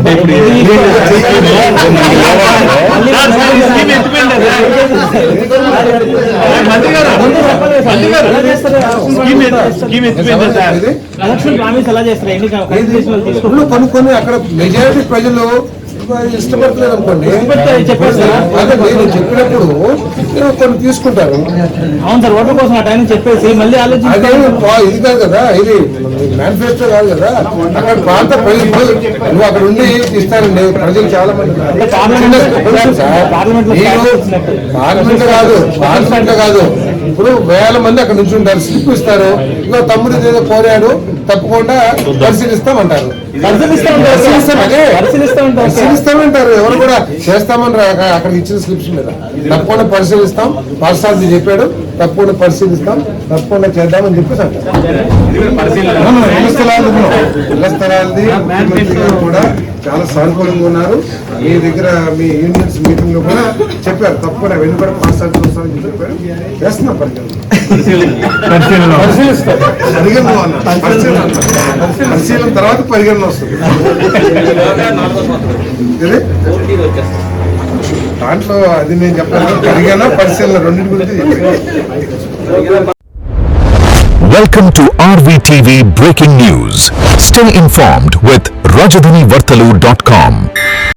కొన్ని అక్కడ మెజారిటీ ప్రజలు ఇష్టపడలేదు అనుకోండి, అదే నేను చెప్పినప్పుడు కొన్ని తీసుకుంటారు. అవును సార్, ఓట్ల కోసం ఆ టైం చెప్పేసి మళ్ళీ అదే ఇది కాదు కదా, ఇది మేనిఫెస్టో కాదు కదా. అక్కడ ప్రాంత ప్రజలు నువ్వు అక్కడ ఉండి ఇస్తారండి. ప్రజలు చాలా మంది పార్లమెంట్ కాదు ఇప్పుడు 1000 మంది అక్కడ నుంచి ఉంటారు, స్లిప్ ఇస్తారు. ఇంకో తమ్ముడు ఏదో కోరాడు తప్పకుండా పరిశీలిస్తామంటారు. పరిశీలిస్తా ఉంటారు. పరిశీలిస్తామంటారు. ఎవరు కూడా చేస్తామని అక్కడ ఇచ్చిన స్లిప్స్ మీద తప్పకుండా పరిశీలిస్తాం. పార్సారథి చెప్పాడు తప్పకుండా పరిశీలిస్తాం, తప్పకుండా చేద్దామని చెప్పేసి అంటారు. ఇళ్ల స్థలాలది ముఖ్యమంత్రి గారు కూడా చాలా సానుకూలంగా ఉన్నారు. మీ దగ్గర మీ యూనియన్స్ మీటింగ్ లో కూడా చెప్పారు తప్పకుండా వెళ్ళి కూడా పార్సారథి చూస్తామని చెప్పారు. చేస్తున్నాం పరిశీలిస్తాం. పరిశీలన తర్వాత పరిగణన వస్తుంది. దాంట్లో అది నేను చెప్పాను, పరిగణన పరిశీలన రెండింటి గురించి చెప్పాను. Welcome to RVTV Breaking News. Stay informed with RajadhaniVartalu.com.